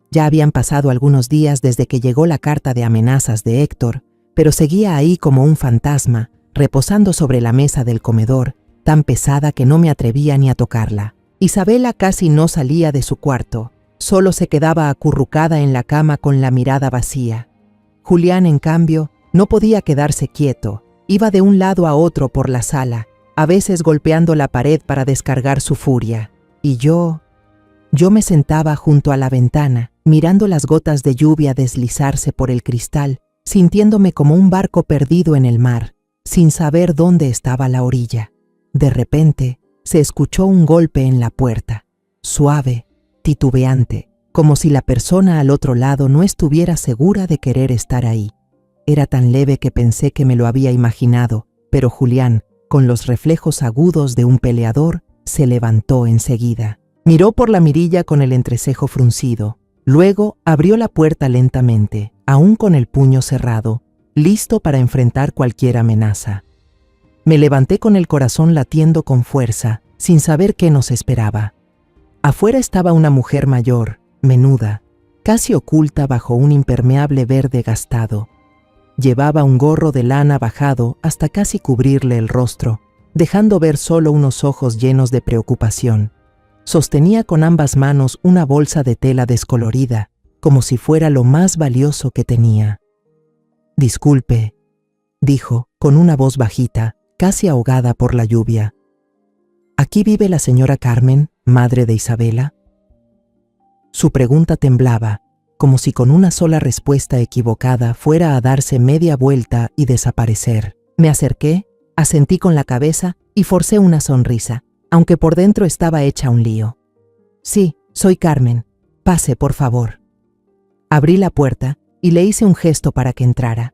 A: Ya habían pasado algunos días desde que llegó la carta de amenazas de Héctor, pero seguía ahí como un fantasma, reposando sobre la mesa del comedor, tan pesada que no me atrevía ni a tocarla. Isabela casi no salía de su cuarto, solo se quedaba acurrucada en la cama con la mirada vacía. Julián, en cambio, no podía quedarse quieto, iba de un lado a otro por la sala, a veces golpeando la pared para descargar su furia. Y yo me sentaba junto a la ventana, mirando las gotas de lluvia deslizarse por el cristal, sintiéndome como un barco perdido en el mar, sin saber dónde estaba la orilla. De repente, se escuchó un golpe en la puerta, suave, titubeante, como si la persona al otro lado no estuviera segura de querer estar ahí. Era tan leve que pensé que me lo había imaginado, pero Julián, con los reflejos agudos de un peleador, se levantó enseguida. Miró por la mirilla con el entrecejo fruncido. Luego abrió la puerta lentamente, aún con el puño cerrado, listo para enfrentar cualquier amenaza. Me levanté con el corazón latiendo con fuerza, sin saber qué nos esperaba. Afuera estaba una mujer mayor, menuda, casi oculta bajo un impermeable verde gastado. Llevaba un gorro de lana bajado hasta casi cubrirle el rostro, dejando ver solo unos ojos llenos de preocupación. Sostenía con ambas manos una bolsa de tela descolorida, como si fuera lo más valioso que tenía. «Disculpe», dijo, con una voz bajita, casi ahogada por la lluvia. «¿Aquí vive la señora Carmen, madre de Isabela?» Su pregunta temblaba, como si con una sola respuesta equivocada fuera a darse media vuelta y desaparecer. Me acerqué, asentí con la cabeza y forcé una sonrisa, aunque por dentro estaba hecha un lío. «Sí, soy Carmen. Pase, por favor». Abrí la puerta y le hice un gesto para que entrara.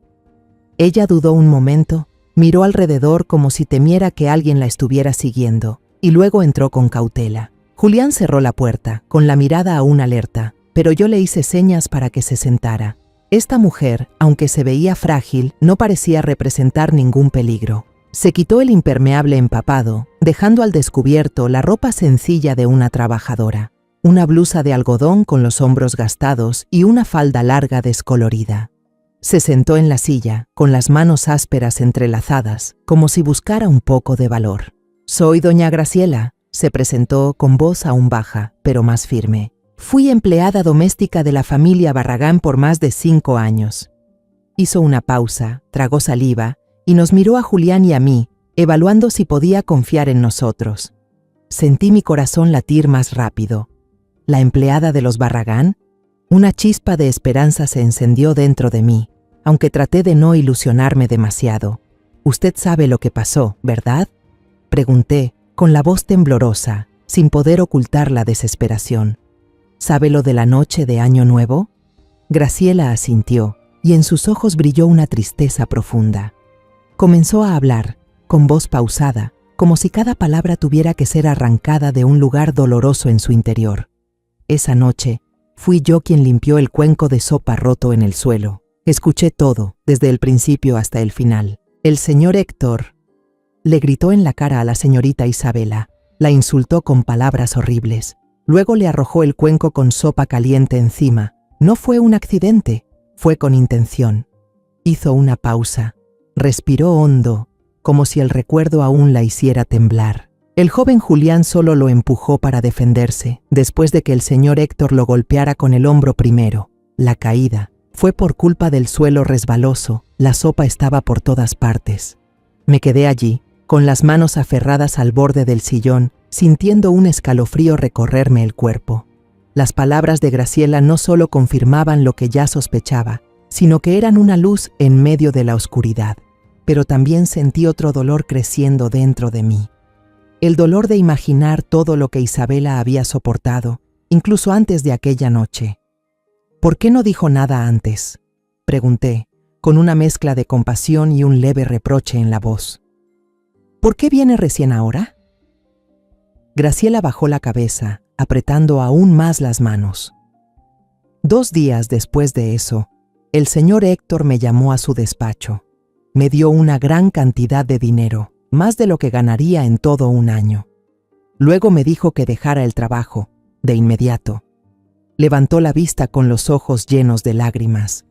A: Ella dudó un momento, miró alrededor como si temiera que alguien la estuviera siguiendo, y luego entró con cautela. Julián cerró la puerta, con la mirada aún alerta, pero yo le hice señas para que se sentara. Esta mujer, aunque se veía frágil, no parecía representar ningún peligro. Se quitó el impermeable empapado, dejando al descubierto la ropa sencilla de una trabajadora, una blusa de algodón con los hombros gastados y una falda larga descolorida. Se sentó en la silla, con las manos ásperas entrelazadas, como si buscara un poco de valor. «Soy doña Graciela», se presentó con voz aún baja, pero más firme. «Fui empleada doméstica de la familia Barragán por más de 5 años». Hizo una pausa, tragó saliva y nos miró a Julián y a mí, evaluando si podía confiar en nosotros. Sentí mi corazón latir más rápido. ¿La empleada de los Barragán? Una chispa de esperanza se encendió dentro de mí, aunque traté de no ilusionarme demasiado. «Usted sabe lo que pasó, ¿verdad?», pregunté, con la voz temblorosa, sin poder ocultar la desesperación. «¿Sabe lo de la noche de Año Nuevo?». Graciela asintió, y en sus ojos brilló una tristeza profunda. Comenzó a hablar, con voz pausada, como si cada palabra tuviera que ser arrancada de un lugar doloroso en su interior. «Esa noche, fui yo quien limpió el cuenco de sopa roto en el suelo. Escuché todo, desde el principio hasta el final. El señor Héctor», le gritó en la cara a la señorita Isabela. La insultó con palabras horribles. Luego le arrojó el cuenco con sopa caliente encima. No fue un accidente, fue con intención. Hizo una pausa. Respiró hondo, como si el recuerdo aún la hiciera temblar. El joven Julián solo lo empujó para defenderse, después de que el señor Héctor lo golpeara con el hombro primero. La caída fue por culpa del suelo resbaloso, la sopa estaba por todas partes. Me quedé allí, con las manos aferradas al borde del sillón, sintiendo un escalofrío recorrerme el cuerpo. Las palabras de Graciela no solo confirmaban lo que ya sospechaba, sino que eran una luz en medio de la oscuridad. Pero también sentí otro dolor creciendo dentro de mí. El dolor de imaginar todo lo que Isabela había soportado, incluso antes de aquella noche. «¿Por qué no dijo nada antes?», pregunté, con una mezcla de compasión y un leve reproche en la voz. «¿Por qué viene recién ahora?». Graciela bajó la cabeza, apretando aún más las manos. 2 días después de eso, el señor Héctor me llamó a su despacho. Me dio una gran cantidad de dinero, más de lo que ganaría en todo un año. Luego me dijo que dejara el trabajo, de inmediato. Levantó la vista con los ojos llenos de lágrimas.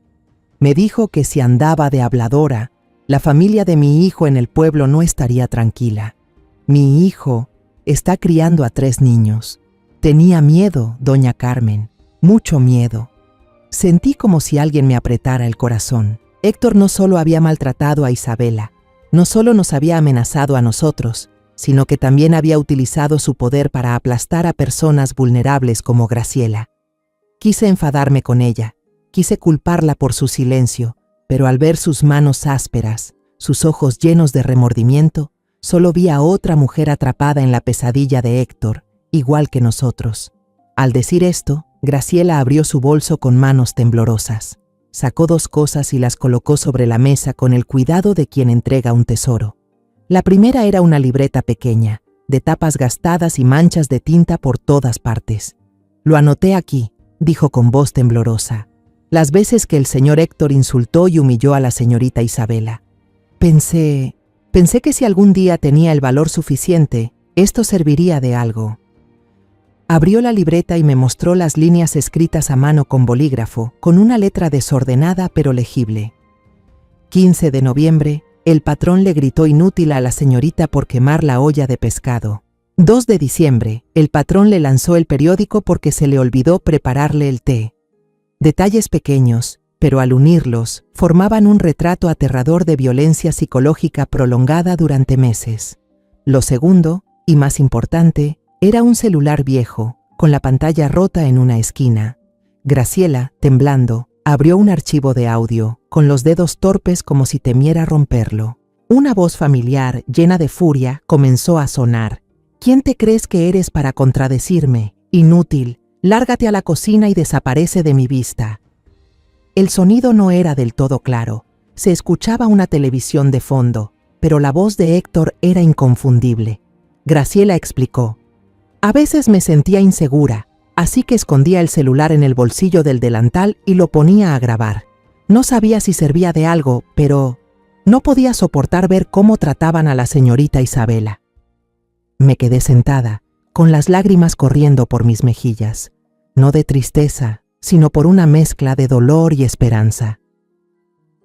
A: Me dijo que si andaba de habladora, la familia de mi hijo en el pueblo no estaría tranquila. Mi hijo está criando a 3 niños. Tenía miedo, doña Carmen, mucho miedo. Sentí como si alguien me apretara el corazón. Héctor no solo había maltratado a Isabela, no solo nos había amenazado a nosotros, sino que también había utilizado su poder para aplastar a personas vulnerables como Graciela. Quise enfadarme con ella, quise culparla por su silencio, pero al ver sus manos ásperas, sus ojos llenos de remordimiento, solo vi a otra mujer atrapada en la pesadilla de Héctor, igual que nosotros. Al decir esto, Graciela abrió su bolso con manos temblorosas. Sacó 2 cosas y las colocó sobre la mesa con el cuidado de quien entrega un tesoro. La primera era una libreta pequeña, de tapas gastadas y manchas de tinta por todas partes. «Lo anoté aquí», dijo con voz temblorosa, «las veces que el señor Héctor insultó y humilló a la señorita Isabela. Pensé que si algún día tenía el valor suficiente, esto serviría de algo». Abrió la libreta y me mostró las líneas escritas a mano con bolígrafo, con una letra desordenada pero legible. 15 de noviembre, el patrón le gritó inútil a la señorita por quemar la olla de pescado. 2 de diciembre, el patrón le lanzó el periódico porque se le olvidó prepararle el té. Detalles pequeños, pero al unirlos, formaban un retrato aterrador de violencia psicológica prolongada durante meses. Lo segundo, y más importante, era un celular viejo, con la pantalla rota en una esquina. Graciela, temblando, abrió un archivo de audio, con los dedos torpes como si temiera romperlo. Una voz familiar, llena de furia, comenzó a sonar. «¿Quién te crees que eres para contradecirme? Inútil, lárgate a la cocina y desaparece de mi vista». El sonido no era del todo claro. Se escuchaba una televisión de fondo, pero la voz de Héctor era inconfundible. Graciela explicó: «A veces me sentía insegura, así que escondía el celular en el bolsillo del delantal y lo ponía a grabar. No sabía si servía de algo, pero no podía soportar ver cómo trataban a la señorita Isabela». Me quedé sentada, con las lágrimas corriendo por mis mejillas, no de tristeza, sino por una mezcla de dolor y esperanza.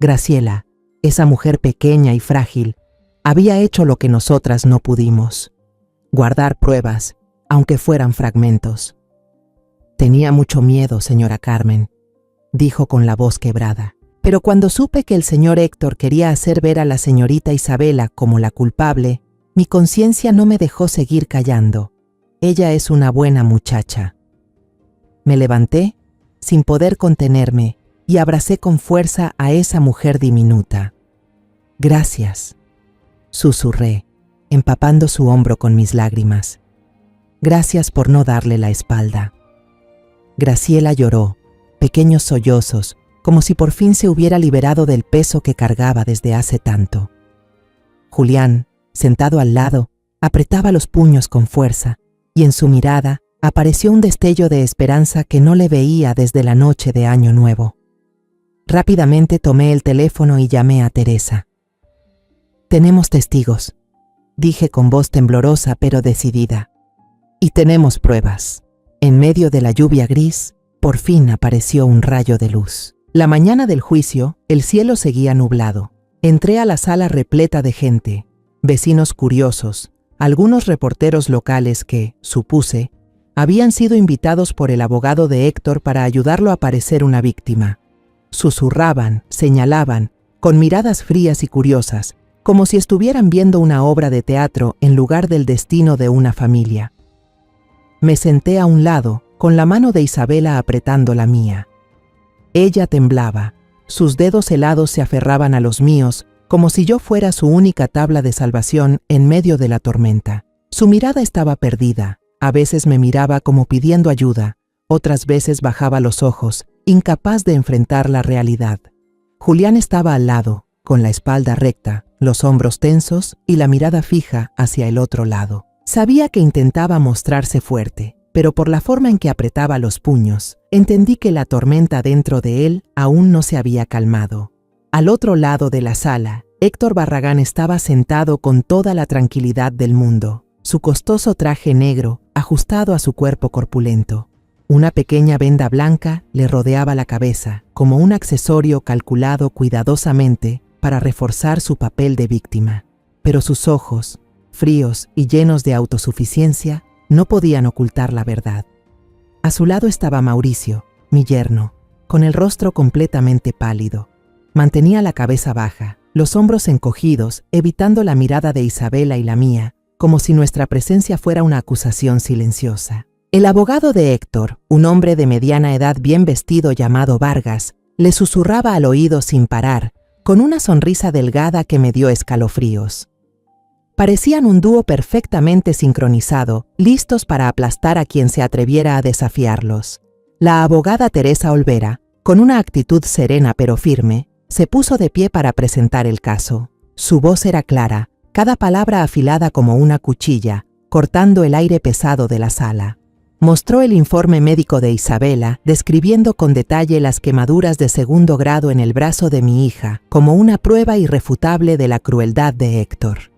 A: Graciela, esa mujer pequeña y frágil, había hecho lo que nosotras no pudimos: guardar pruebas, aunque fueran fragmentos. «Tenía mucho miedo, señora Carmen», dijo con la voz quebrada, «pero cuando supe que el señor Héctor quería hacer ver a la señorita Isabela como la culpable, mi conciencia no me dejó seguir callando. Ella es una buena muchacha». Me levanté, sin poder contenerme, y abracé con fuerza a esa mujer diminuta. «Gracias», susurré, empapando su hombro con mis lágrimas. «Gracias por no darle la espalda». Graciela lloró, pequeños sollozos, como si por fin se hubiera liberado del peso que cargaba desde hace tanto. Julián, sentado al lado, apretaba los puños con fuerza, y en su mirada apareció un destello de esperanza que no le veía desde la noche de Año Nuevo. Rápidamente tomé el teléfono y llamé a Teresa. «Tenemos testigos», dije con voz temblorosa pero decidida. «Y tenemos pruebas». En medio de la lluvia gris, por fin apareció un rayo de luz. La mañana del juicio, el cielo seguía nublado. Entré a la sala repleta de gente, vecinos curiosos, algunos reporteros locales que, supuse, habían sido invitados por el abogado de Héctor para ayudarlo a parecer una víctima. Susurraban, señalaban, con miradas frías y curiosas, como si estuvieran viendo una obra de teatro en lugar del destino de una familia. Me senté a un lado, con la mano de Isabela apretando la mía. Ella temblaba, sus dedos helados se aferraban a los míos, como si yo fuera su única tabla de salvación en medio de la tormenta. Su mirada estaba perdida, a veces me miraba como pidiendo ayuda, otras veces bajaba los ojos, incapaz de enfrentar la realidad. Julián estaba al lado, con la espalda recta, los hombros tensos y la mirada fija hacia el otro lado. Sabía que intentaba mostrarse fuerte, pero por la forma en que apretaba los puños, entendí que la tormenta dentro de él aún no se había calmado. Al otro lado de la sala, Héctor Barragán estaba sentado con toda la tranquilidad del mundo, su costoso traje negro ajustado a su cuerpo corpulento. Una pequeña venda blanca le rodeaba la cabeza, como un accesorio calculado cuidadosamente para reforzar su papel de víctima. Pero sus ojos, fríos y llenos de autosuficiencia, no podían ocultar la verdad. A su lado estaba Mauricio, mi yerno, con el rostro completamente pálido. Mantenía la cabeza baja, los hombros encogidos, evitando la mirada de Isabela y la mía, como si nuestra presencia fuera una acusación silenciosa. El abogado de Héctor, un hombre de mediana edad bien vestido llamado Vargas, le susurraba al oído sin parar, con una sonrisa delgada que me dio escalofríos. Parecían un dúo perfectamente sincronizado, listos para aplastar a quien se atreviera a desafiarlos. La abogada Teresa Olvera, con una actitud serena pero firme, se puso de pie para presentar el caso. Su voz era clara, cada palabra afilada como una cuchilla, cortando el aire pesado de la sala. Mostró el informe médico de Isabela, describiendo con detalle las quemaduras de 2º grado en el brazo de mi hija, como una prueba irrefutable de la crueldad de Héctor.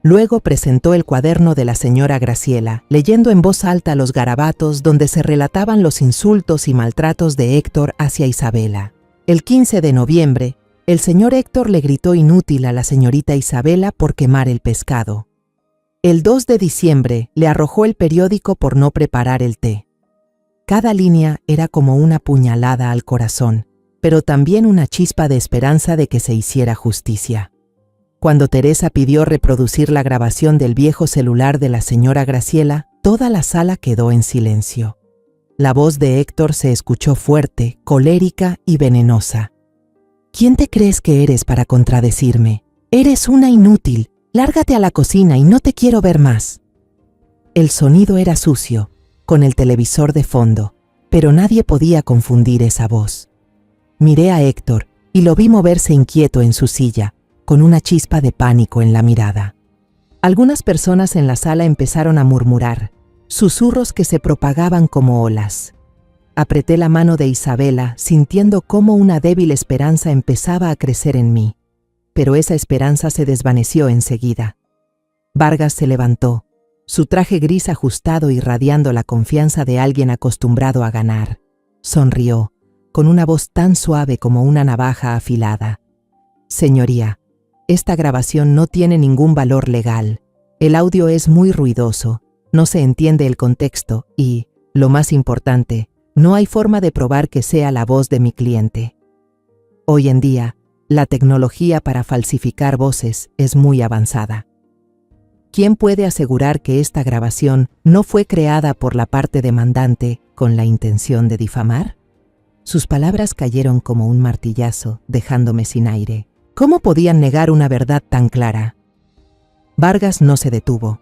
A: Luego presentó el cuaderno de la señora Graciela, leyendo en voz alta los garabatos donde se relataban los insultos y maltratos de Héctor hacia Isabela. El 15 de noviembre, el señor Héctor le gritó inútil a la señorita Isabela por quemar el pescado. El 2 de diciembre le arrojó el periódico por no preparar el té. Cada línea era como una puñalada al corazón, pero también una chispa de esperanza de que se hiciera justicia. Cuando Teresa pidió reproducir la grabación del viejo celular de la señora Graciela, toda la sala quedó en silencio. La voz de Héctor se escuchó fuerte, colérica y venenosa. ¿Quién te crees que eres para contradecirme? Eres una inútil. Lárgate a la cocina y no te quiero ver más. El sonido era sucio, con el televisor de fondo, pero nadie podía confundir esa voz. Miré a Héctor y lo vi moverse inquieto en su silla, con una chispa de pánico en la mirada. Algunas personas en la sala empezaron a murmurar, susurros que se propagaban como olas. Apreté la mano de Isabela, sintiendo cómo una débil esperanza empezaba a crecer en mí. Pero esa esperanza se desvaneció enseguida. Vargas se levantó, su traje gris ajustado irradiando la confianza de alguien acostumbrado a ganar. Sonrió, con una voz tan suave como una navaja afilada. Señoría, esta grabación no tiene ningún valor legal. El audio es muy ruidoso, no se entiende el contexto y, lo más importante, no hay forma de probar que sea la voz de mi cliente. Hoy en día, la tecnología para falsificar voces es muy avanzada. ¿Quién puede asegurar que esta grabación no fue creada por la parte demandante con la intención de difamar? Sus palabras cayeron como un martillazo, dejándome sin aire. ¿Cómo podían negar una verdad tan clara? Vargas no se detuvo.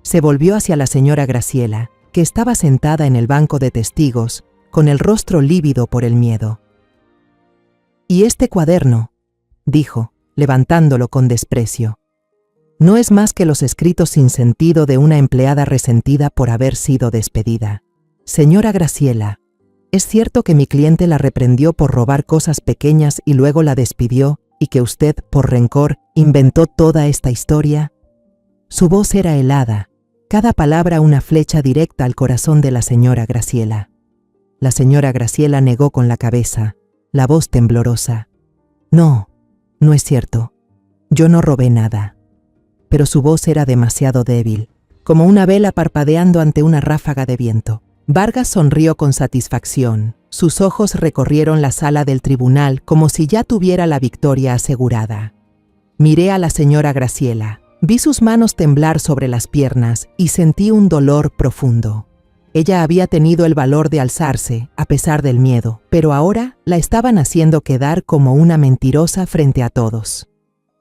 A: Se volvió hacia la señora Graciela, que estaba sentada en el banco de testigos, con el rostro lívido por el miedo. «Y este cuaderno», dijo, levantándolo con desprecio, «no es más que los escritos sin sentido de una empleada resentida por haber sido despedida. Señora Graciela, ¿es cierto que mi cliente la reprendió por robar cosas pequeñas y luego la despidió y que usted, por rencor, inventó toda esta historia?» Su voz era helada, cada palabra una flecha directa al corazón de la señora Graciela. La señora Graciela negó con la cabeza, la voz temblorosa. «No, no es cierto. Yo no robé nada». Pero su voz era demasiado débil, como una vela parpadeando ante una ráfaga de viento. Vargas sonrió con satisfacción. Sus ojos recorrieron la sala del tribunal como si ya tuviera la victoria asegurada. Miré a la señora Graciela. Vi sus manos temblar sobre las piernas y sentí un dolor profundo. Ella había tenido el valor de alzarse, a pesar del miedo, pero ahora la estaban haciendo quedar como una mentirosa frente a todos.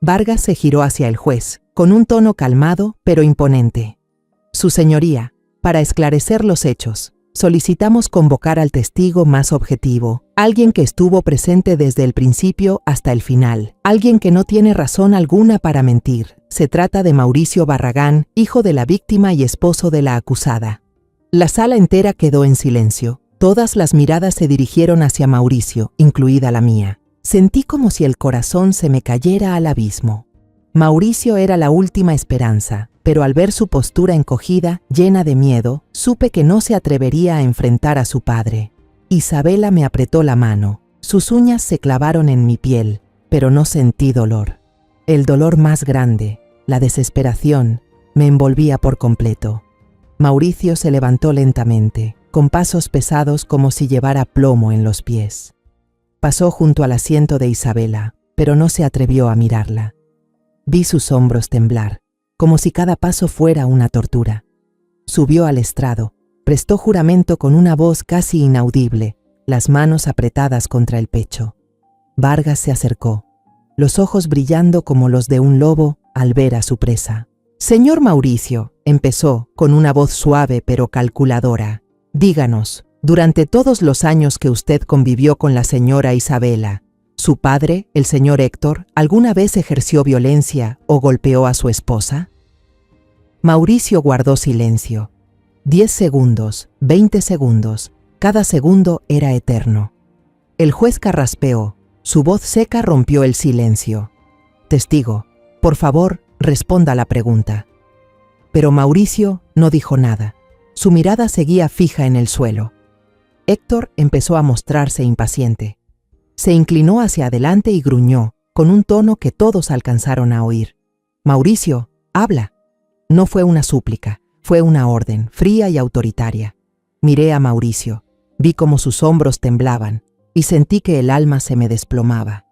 A: Vargas se giró hacia el juez, con un tono calmado pero imponente. «Su señoría, para esclarecer los hechos, solicitamos convocar al testigo más objetivo, alguien que estuvo presente desde el principio hasta el final, alguien que no tiene razón alguna para mentir. Se trata de Mauricio Barragán, hijo de la víctima y esposo de la acusada». La sala entera quedó en silencio. Todas las miradas se dirigieron hacia Mauricio, incluida la mía. Sentí como si el corazón se me cayera al abismo. Mauricio era la última esperanza, pero al ver su postura encogida, llena de miedo, supe que no se atrevería a enfrentar a su padre. Isabela me apretó la mano. Sus uñas se clavaron en mi piel, pero no sentí dolor. El dolor más grande, la desesperación, me envolvía por completo. Mauricio se levantó lentamente, con pasos pesados como si llevara plomo en los pies. Pasó junto al asiento de Isabela, pero no se atrevió a mirarla. Vi sus hombros temblar, como si cada paso fuera una tortura. Subió al estrado, prestó juramento con una voz casi inaudible, las manos apretadas contra el pecho. Vargas se acercó, los ojos brillando como los de un lobo al ver a su presa. «Señor Mauricio», empezó con una voz suave pero calculadora, «díganos, durante todos los años que usted convivió con la señora Isabela, ¿su padre, el señor Héctor, alguna vez ejerció violencia o golpeó a su esposa?» Mauricio guardó silencio. 10 segundos, 20 segundos, cada segundo era eterno. El juez carraspeó, su voz seca rompió el silencio. «Testigo, por favor, responda a la pregunta». Pero Mauricio no dijo nada. Su mirada seguía fija en el suelo. Héctor empezó a mostrarse impaciente. Se inclinó hacia adelante y gruñó, con un tono que todos alcanzaron a oír. «Mauricio, habla». No fue una súplica, fue una orden, fría y autoritaria. Miré a Mauricio, vi cómo sus hombros temblaban y sentí que el alma se me desplomaba.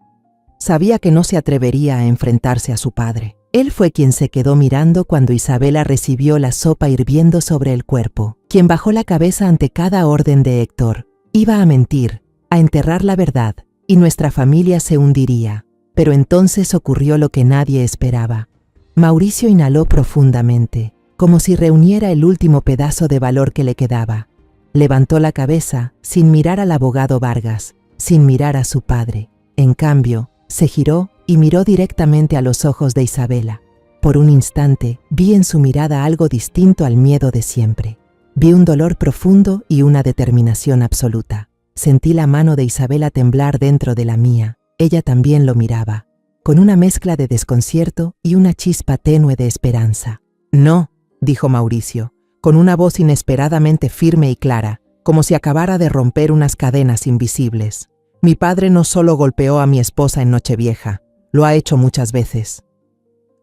A: Sabía que no se atrevería a enfrentarse a su padre. Él fue quien se quedó mirando cuando Isabela recibió la sopa hirviendo sobre el cuerpo, quien bajó la cabeza ante cada orden de Héctor. Iba a mentir, a enterrar la verdad, y nuestra familia se hundiría. Pero entonces ocurrió lo que nadie esperaba. Mauricio inhaló profundamente, como si reuniera el último pedazo de valor que le quedaba. Levantó la cabeza sin mirar al abogado Vargas, sin mirar a su padre. En cambio, se giró y miró directamente a los ojos de Isabela. Por un instante, vi en su mirada algo distinto al miedo de siempre. Vi un dolor profundo y una determinación absoluta. Sentí la mano de Isabela temblar dentro de la mía. Ella también lo miraba, con una mezcla de desconcierto y una chispa tenue de esperanza. «No», dijo Mauricio, con una voz inesperadamente firme y clara, como si acabara de romper unas cadenas invisibles. «Mi padre no solo golpeó a mi esposa en Nochevieja, lo ha hecho muchas veces».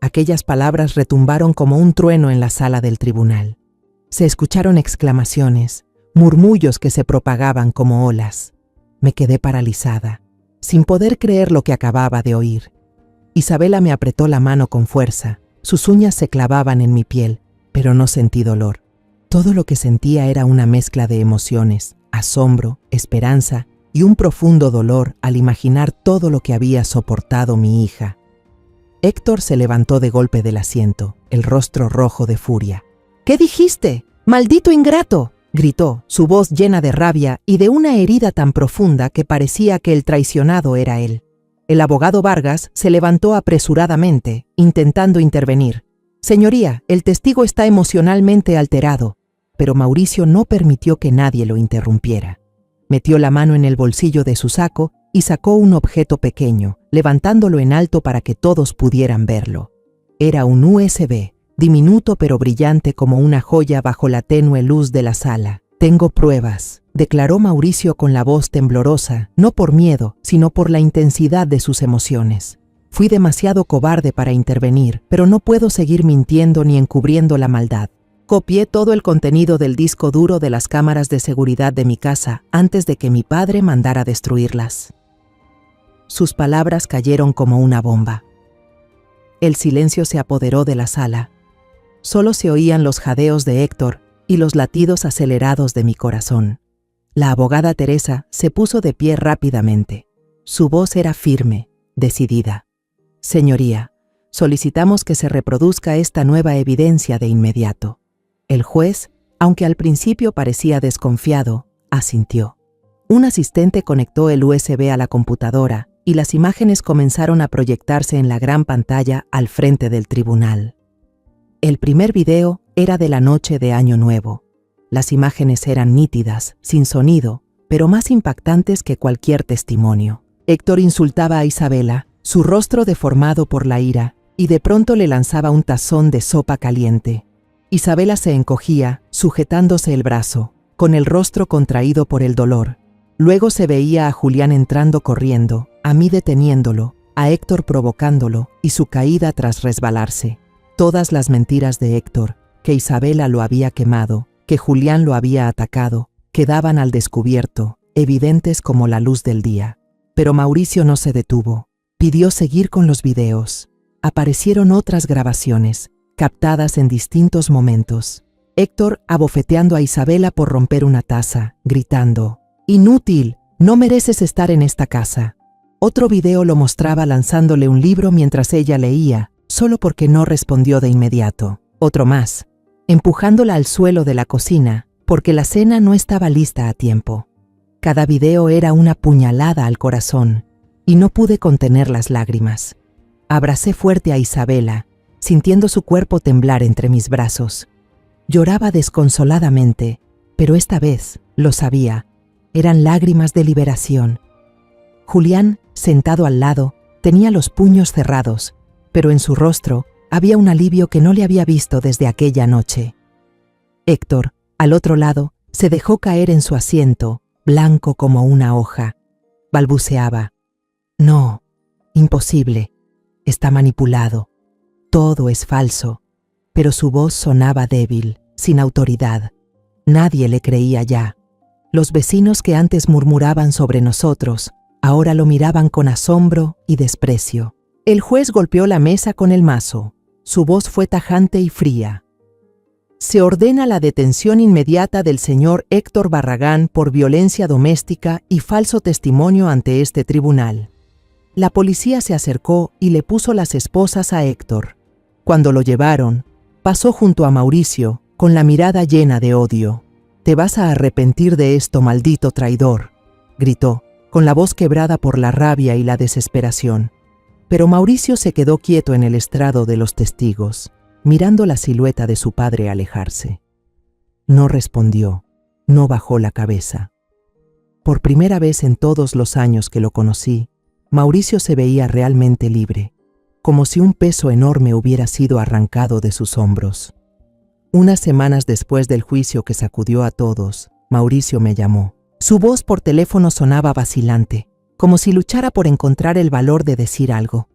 A: Aquellas palabras retumbaron como un trueno en la sala del tribunal. Se escucharon exclamaciones, murmullos que se propagaban como olas. Me quedé paralizada, sin poder creer lo que acababa de oír. Isabela me apretó la mano con fuerza, sus uñas se clavaban en mi piel, pero no sentí dolor. Todo lo que sentía era una mezcla de emociones, asombro, esperanza y un profundo dolor al imaginar todo lo que había soportado mi hija. Héctor se levantó de golpe del asiento, el rostro rojo de furia. «¿Qué dijiste? ¡Maldito ingrato!», gritó, su voz llena de rabia y de una herida tan profunda que parecía que el traicionado era él. El abogado Vargas se levantó apresuradamente, intentando intervenir. «Señoría, el testigo está emocionalmente alterado», pero Mauricio no permitió que nadie lo interrumpiera. Metió la mano en el bolsillo de su saco y sacó un objeto pequeño, levantándolo en alto para que todos pudieran verlo. Era un USB, diminuto pero brillante como una joya bajo la tenue luz de la sala. «Tengo pruebas», declaró Mauricio con la voz temblorosa, no por miedo, sino por la intensidad de sus emociones. «Fui demasiado cobarde para intervenir, pero no puedo seguir mintiendo ni encubriendo la maldad. Copié todo el contenido del disco duro de las cámaras de seguridad de mi casa antes de que mi padre mandara destruirlas». Sus palabras cayeron como una bomba. El silencio se apoderó de la sala. Solo se oían los jadeos de Héctor y los latidos acelerados de mi corazón. La abogada Teresa se puso de pie rápidamente. Su voz era firme, decidida. «Señoría, solicitamos que se reproduzca esta nueva evidencia de inmediato». El juez, aunque al principio parecía desconfiado, asintió. Un asistente conectó el USB a la computadora y las imágenes comenzaron a proyectarse en la gran pantalla al frente del tribunal. El primer video era de la noche de Año Nuevo. Las imágenes eran nítidas, sin sonido, pero más impactantes que cualquier testimonio. Héctor insultaba a Isabela, su rostro deformado por la ira, y de pronto le lanzaba un tazón de sopa caliente. Isabela se encogía, sujetándose el brazo, con el rostro contraído por el dolor. Luego se veía a Julián entrando corriendo, a mí deteniéndolo, a Héctor provocándolo y su caída tras resbalarse. Todas las mentiras de Héctor, que Isabela lo había quemado, que Julián lo había atacado, quedaban al descubierto, evidentes como la luz del día. Pero Mauricio no se detuvo. Pidió seguir con los videos. Aparecieron otras grabaciones, captadas en distintos momentos. Héctor abofeteando a Isabela por romper una taza, gritando: «¡Inútil! No mereces estar en esta casa». Otro video lo mostraba lanzándole un libro mientras ella leía, solo porque no respondió de inmediato. Otro más, empujándola al suelo de la cocina, porque la cena no estaba lista a tiempo. Cada video era una puñalada al corazón, y no pude contener las lágrimas. Abracé fuerte a Isabela, sintiendo su cuerpo temblar entre mis brazos. Lloraba desconsoladamente, pero esta vez, lo sabía, eran lágrimas de liberación. Julián, sentado al lado, tenía los puños cerrados, pero en su rostro había un alivio que no le había visto desde aquella noche. Héctor, al otro lado, se dejó caer en su asiento, blanco como una hoja. Balbuceaba: «No, imposible, está manipulado, todo es falso». Pero su voz sonaba débil, sin autoridad. Nadie le creía ya. Los vecinos que antes murmuraban sobre nosotros, ahora lo miraban con asombro y desprecio. El juez golpeó la mesa con el mazo. Su voz fue tajante y fría. «Se ordena la detención inmediata del señor Héctor Barragán por violencia doméstica y falso testimonio ante este tribunal». La policía se acercó y le puso las esposas a Héctor. Cuando lo llevaron, pasó junto a Mauricio, con la mirada llena de odio. «Te vas a arrepentir de esto, maldito traidor», gritó, con la voz quebrada por la rabia y la desesperación. Pero Mauricio se quedó quieto en el estrado de los testigos, mirando la silueta de su padre alejarse. No respondió, no bajó la cabeza. Por primera vez en todos los años que lo conocí, Mauricio se veía realmente libre, como si un peso enorme hubiera sido arrancado de sus hombros. Unas semanas después del juicio que sacudió a todos, Mauricio me llamó. Su voz por teléfono sonaba vacilante, como si luchara por encontrar el valor de decir algo.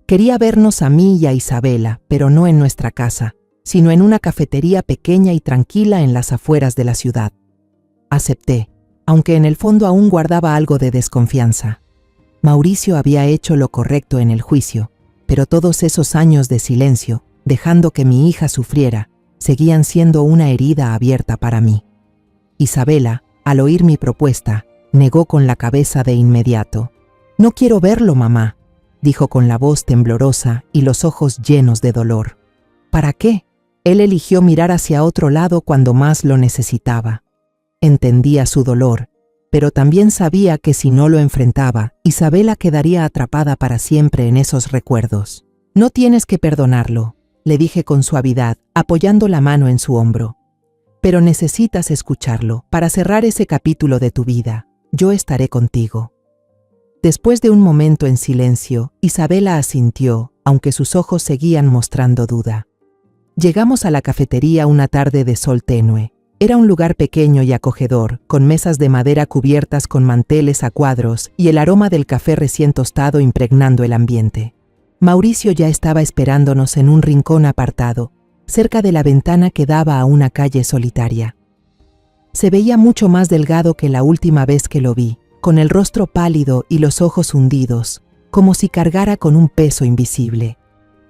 A: Quería vernos a mí y a Isabela, pero no en nuestra casa, sino en una cafetería pequeña y tranquila en las afueras de la ciudad. Acepté, aunque en el fondo aún guardaba algo de desconfianza. Mauricio había hecho lo correcto en el juicio, pero todos esos años de silencio, dejando que mi hija sufriera, seguían siendo una herida abierta para mí. Isabela, al oír mi propuesta, negó con la cabeza de inmediato. «No quiero verlo, mamá», dijo con la voz temblorosa y los ojos llenos de dolor. ¿Para qué? Él eligió mirar hacia otro lado cuando más lo necesitaba. Entendía su dolor, pero también sabía que si no lo enfrentaba, Isabela quedaría atrapada para siempre en esos recuerdos. «No tienes que perdonarlo», le dije con suavidad, apoyando la mano en su hombro. «Pero necesitas escucharlo para cerrar ese capítulo de tu vida. Yo estaré contigo». Después de un momento en silencio, Isabela asintió, aunque sus ojos seguían mostrando duda. Llegamos a la cafetería una tarde de sol tenue. Era un lugar pequeño y acogedor, con mesas de madera cubiertas con manteles a cuadros y el aroma del café recién tostado impregnando el ambiente. Mauricio ya estaba esperándonos en un rincón apartado, cerca de la ventana que daba a una calle solitaria. Se veía mucho más delgado que la última vez que lo vi, con el rostro pálido y los ojos hundidos, como si cargara con un peso invisible.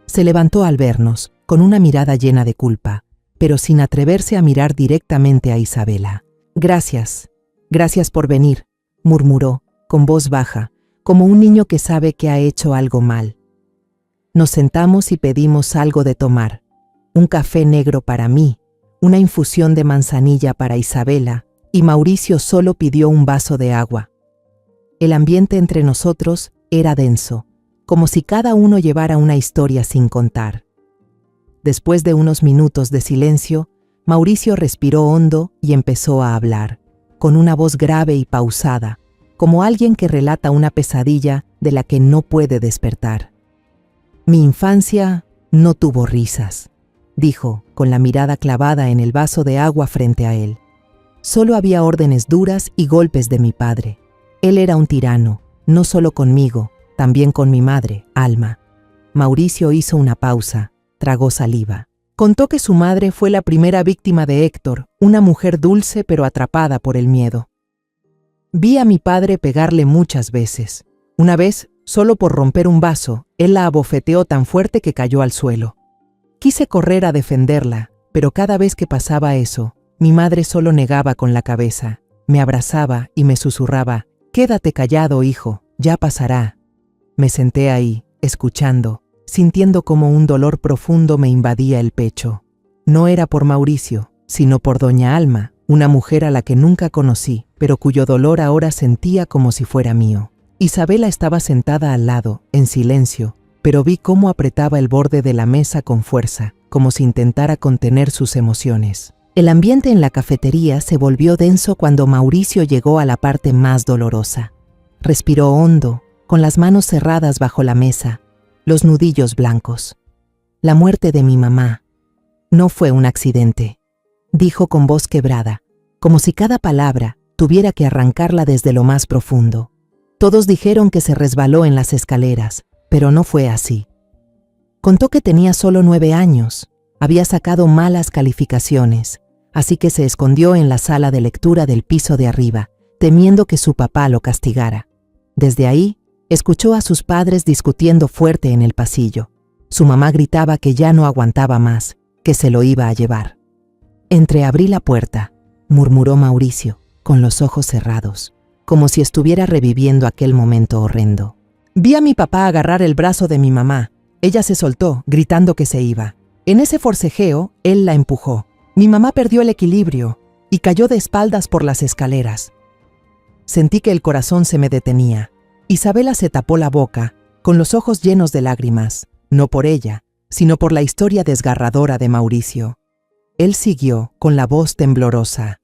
A: Se levantó al vernos, con una mirada llena de culpa, pero sin atreverse a mirar directamente a Isabela. «Gracias, gracias por venir», murmuró, con voz baja, como un niño que sabe que ha hecho algo mal. Nos sentamos y pedimos algo de tomar, un café negro para mí, una infusión de manzanilla para Isabela, y Mauricio solo pidió un vaso de agua. El ambiente entre nosotros era denso, como si cada uno llevara una historia sin contar. Después de unos minutos de silencio, Mauricio respiró hondo y empezó a hablar, con una voz grave y pausada, como alguien que relata una pesadilla de la que no puede despertar. «Mi infancia no tuvo risas», dijo, con la mirada clavada en el vaso de agua frente a él. «Solo había órdenes duras y golpes de mi padre. Él era un tirano, no solo conmigo, también con mi madre, Alma». Mauricio hizo una pausa, tragó saliva. Contó que su madre fue la primera víctima de Héctor, una mujer dulce pero atrapada por el miedo. «Vi a mi padre pegarle muchas veces. Una vez, solo por romper un vaso, él la abofeteó tan fuerte que cayó al suelo. Quise correr a defenderla, pero cada vez que pasaba eso, mi madre solo negaba con la cabeza, me abrazaba y me susurraba: «Quédate callado, hijo, ya pasará». Me senté ahí, escuchando, sintiendo como un dolor profundo me invadía el pecho. No era por Mauricio, sino por doña Alma, una mujer a la que nunca conocí, pero cuyo dolor ahora sentía como si fuera mío. Isabela estaba sentada al lado, en silencio, pero vi cómo apretaba el borde de la mesa con fuerza, como si intentara contener sus emociones. El ambiente en la cafetería se volvió denso cuando Mauricio llegó a la parte más dolorosa. Respiró hondo, con las manos cerradas bajo la mesa, los nudillos blancos. «La muerte de mi mamá no fue un accidente», dijo con voz quebrada, como si cada palabra tuviera que arrancarla desde lo más profundo. Todos dijeron que se resbaló en las escaleras, pero no fue así. Contó que tenía solo 9 años, había sacado malas calificaciones, así que se escondió en la sala de lectura del piso de arriba, temiendo que su papá lo castigara. Desde ahí, escuchó a sus padres discutiendo fuerte en el pasillo. Su mamá gritaba que ya no aguantaba más, que se lo iba a llevar. «Entreabrí la puerta», murmuró Mauricio, con los ojos cerrados, como si estuviera reviviendo aquel momento horrendo. «Vi a mi papá agarrar el brazo de mi mamá. Ella se soltó, gritando que se iba. En ese forcejeo, él la empujó. Mi mamá perdió el equilibrio y cayó de espaldas por las escaleras. Sentí que el corazón se me detenía. Isabela se tapó la boca, con los ojos llenos de lágrimas, no por ella, sino por la historia desgarradora de Mauricio. Él siguió, con la voz temblorosa.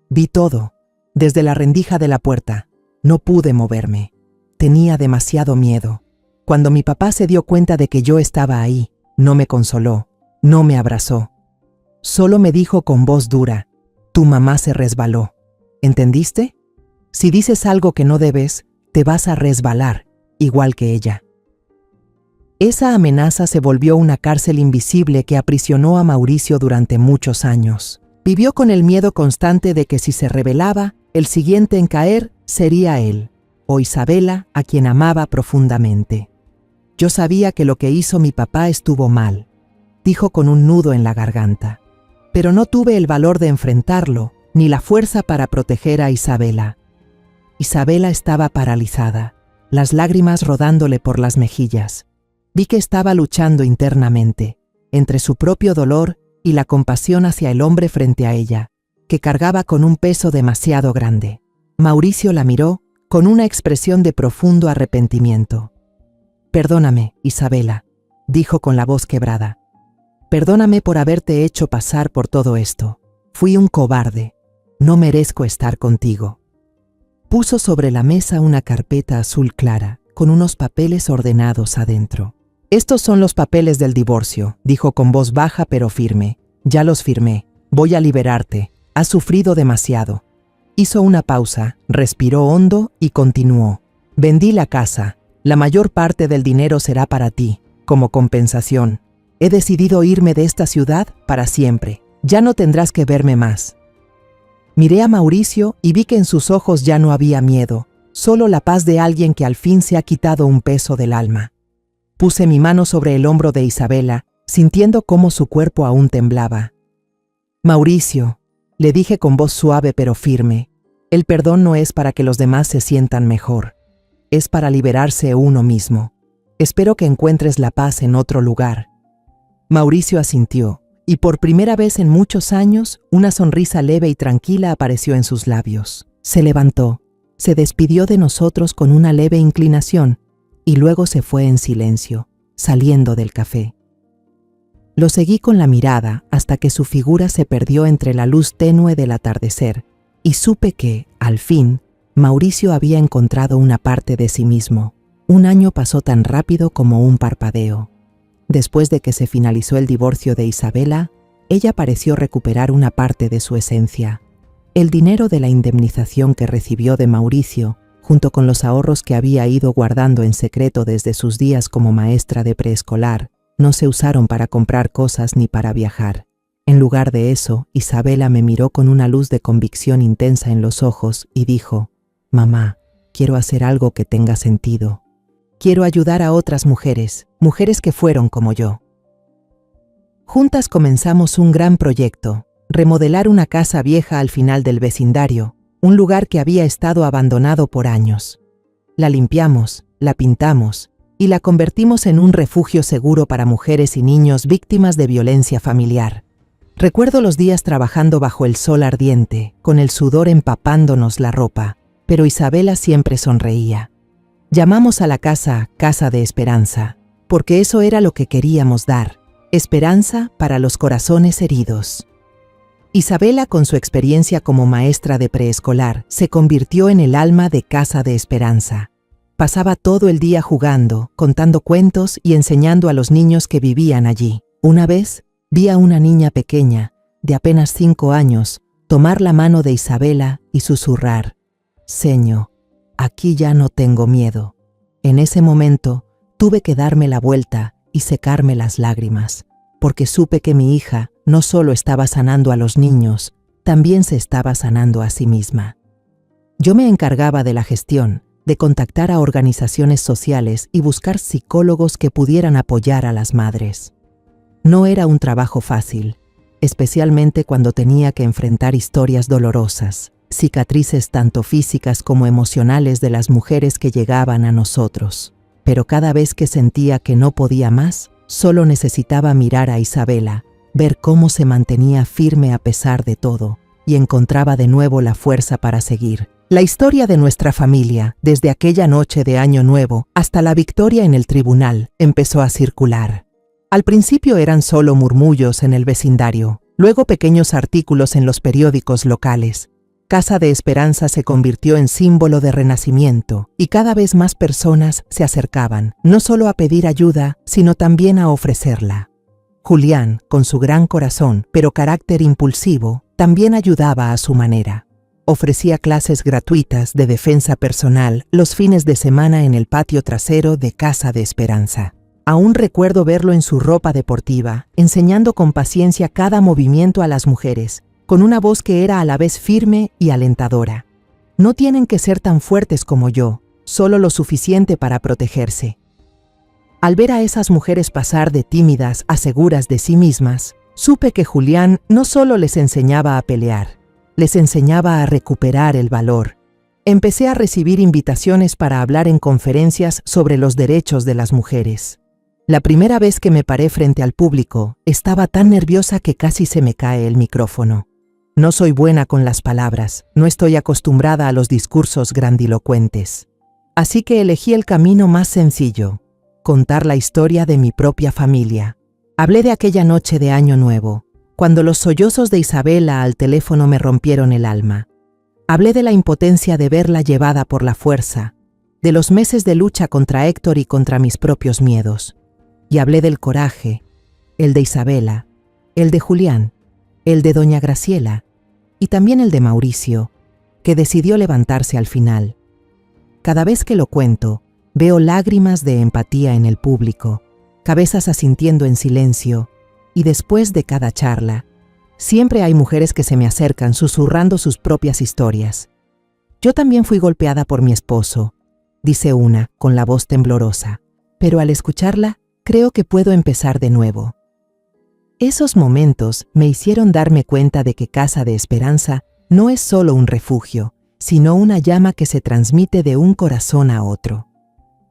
A: Vi todo, desde la rendija de la puerta. No pude moverme. Tenía demasiado miedo. Cuando mi papá se dio cuenta de que yo estaba ahí, no me consoló, no me abrazó. Solo me dijo con voz dura: «Tu mamá se resbaló. ¿Entendiste? Si dices algo que no debes, te vas a resbalar, igual que ella». Esa amenaza se volvió una cárcel invisible que aprisionó a Mauricio durante muchos años. Vivió con el miedo constante de que si se rebelaba, el siguiente en caer sería él, o Isabela, a quien amaba profundamente. «Yo sabía que lo que hizo mi papá estuvo mal», dijo con un nudo en la garganta. «Pero no tuve el valor de enfrentarlo, ni la fuerza para proteger a Isabela». Isabela estaba paralizada, las lágrimas rodándole por las mejillas. Vi que estaba luchando internamente, entre su propio dolor y la compasión hacia el hombre frente a ella, que cargaba con un peso demasiado grande. Mauricio la miró con una expresión de profundo arrepentimiento. «Perdóname, Isabela», dijo con la voz quebrada. «Perdóname por haberte hecho pasar por todo esto. Fui un cobarde. No merezco estar contigo». Puso sobre la mesa una carpeta azul clara, con unos papeles ordenados adentro. «Estos son los papeles del divorcio», dijo con voz baja pero firme. «Ya los firmé. Voy a liberarte. Has sufrido demasiado». Hizo una pausa, respiró hondo y continuó. «Vendí la casa. La mayor parte del dinero será para ti, como compensación. He decidido irme de esta ciudad para siempre. Ya no tendrás que verme más». Miré a Mauricio y vi que en sus ojos ya no había miedo, solo la paz de alguien que al fin se ha quitado un peso del alma. Puse mi mano sobre el hombro de Isabela, sintiendo cómo su cuerpo aún temblaba. «Mauricio», le dije con voz suave pero firme, «el perdón no es para que los demás se sientan mejor. Es para liberarse uno mismo. Espero que encuentres la paz en otro lugar». Mauricio asintió, y por primera vez en muchos años, una sonrisa leve y tranquila apareció en sus labios. Se levantó, se despidió de nosotros con una leve inclinación, y luego se fue en silencio, saliendo del café. Lo seguí con la mirada hasta que su figura se perdió entre la luz tenue del atardecer, y supe que, al fin, Mauricio había encontrado una parte de sí mismo. Un año pasó tan rápido como un parpadeo. Después de que se finalizó el divorcio de Isabela, ella pareció recuperar una parte de su esencia. El dinero de la indemnización que recibió de Mauricio, junto con los ahorros que había ido guardando en secreto desde sus días como maestra de preescolar, no se usaron para comprar cosas ni para viajar. En lugar de eso, Isabela me miró con una luz de convicción intensa en los ojos y dijo: «Mamá, quiero hacer algo que tenga sentido. Quiero ayudar a otras mujeres, mujeres que fueron como yo». Juntas comenzamos un gran proyecto, remodelar una casa vieja al final del vecindario, un lugar que había estado abandonado por años. La limpiamos, la pintamos y la convertimos en un refugio seguro para mujeres y niños víctimas de violencia familiar. Recuerdo los días trabajando bajo el sol ardiente, con el sudor empapándonos la ropa, pero Isabela siempre sonreía. Llamamos a la casa Casa de Esperanza, porque eso era lo que queríamos dar, esperanza para los corazones heridos. Isabela, con su experiencia como maestra de preescolar, se convirtió en el alma de Casa de Esperanza. Pasaba todo el día jugando, contando cuentos y enseñando a los niños que vivían allí. Una vez, vi a una niña pequeña, de apenas 5 años, tomar la mano de Isabela y susurrar: «Seño, aquí ya no tengo miedo». En ese momento, tuve que darme la vuelta y secarme las lágrimas, porque supe que mi hija no solo estaba sanando a los niños, también se estaba sanando a sí misma. Yo me encargaba de la gestión, de contactar a organizaciones sociales y buscar psicólogos que pudieran apoyar a las madres. No era un trabajo fácil, especialmente cuando tenía que enfrentar historias dolorosas, cicatrices tanto físicas como emocionales de las mujeres que llegaban a nosotros. Pero cada vez que sentía que no podía más, solo necesitaba mirar a Isabela, ver cómo se mantenía firme a pesar de todo, y encontraba de nuevo la fuerza para seguir. La historia de nuestra familia, desde aquella noche de Año Nuevo hasta la victoria en el tribunal, empezó a circular. Al principio eran solo murmullos en el vecindario, luego pequeños artículos en los periódicos locales. Casa de Esperanza se convirtió en símbolo de renacimiento y cada vez más personas se acercaban, no solo a pedir ayuda, sino también a ofrecerla. Julián, con su gran corazón, pero carácter impulsivo, también ayudaba a su manera. Ofrecía clases gratuitas de defensa personal los fines de semana en el patio trasero de Casa de Esperanza. Aún recuerdo verlo en su ropa deportiva, enseñando con paciencia cada movimiento a las mujeres, con una voz que era a la vez firme y alentadora. No tienen que ser tan fuertes como yo, solo lo suficiente para protegerse. Al ver a esas mujeres pasar de tímidas a seguras de sí mismas, supe que Julián no solo les enseñaba a pelear, les enseñaba a recuperar el valor. Empecé a recibir invitaciones para hablar en conferencias sobre los derechos de las mujeres. La primera vez que me paré frente al público, estaba tan nerviosa que casi se me cae el micrófono. No soy buena con las palabras, no estoy acostumbrada a los discursos grandilocuentes. Así que elegí el camino más sencillo: contar la historia de mi propia familia. Hablé de aquella noche de Año Nuevo, cuando los sollozos de Isabela al teléfono me rompieron el alma. Hablé de la impotencia de verla llevada por la fuerza, de los meses de lucha contra Héctor y contra mis propios miedos. Y hablé del coraje, el de Isabela, el de Julián, el de doña Graciela y también el de Mauricio, que decidió levantarse al final. Cada vez que lo cuento, veo lágrimas de empatía en el público, cabezas asintiendo en silencio, y después de cada charla, siempre hay mujeres que se me acercan susurrando sus propias historias. Yo también fui golpeada por mi esposo, dice una, con la voz temblorosa, pero al escucharla, creo que puedo empezar de nuevo. Esos momentos me hicieron darme cuenta de que Casa de Esperanza no es solo un refugio, sino una llama que se transmite de un corazón a otro.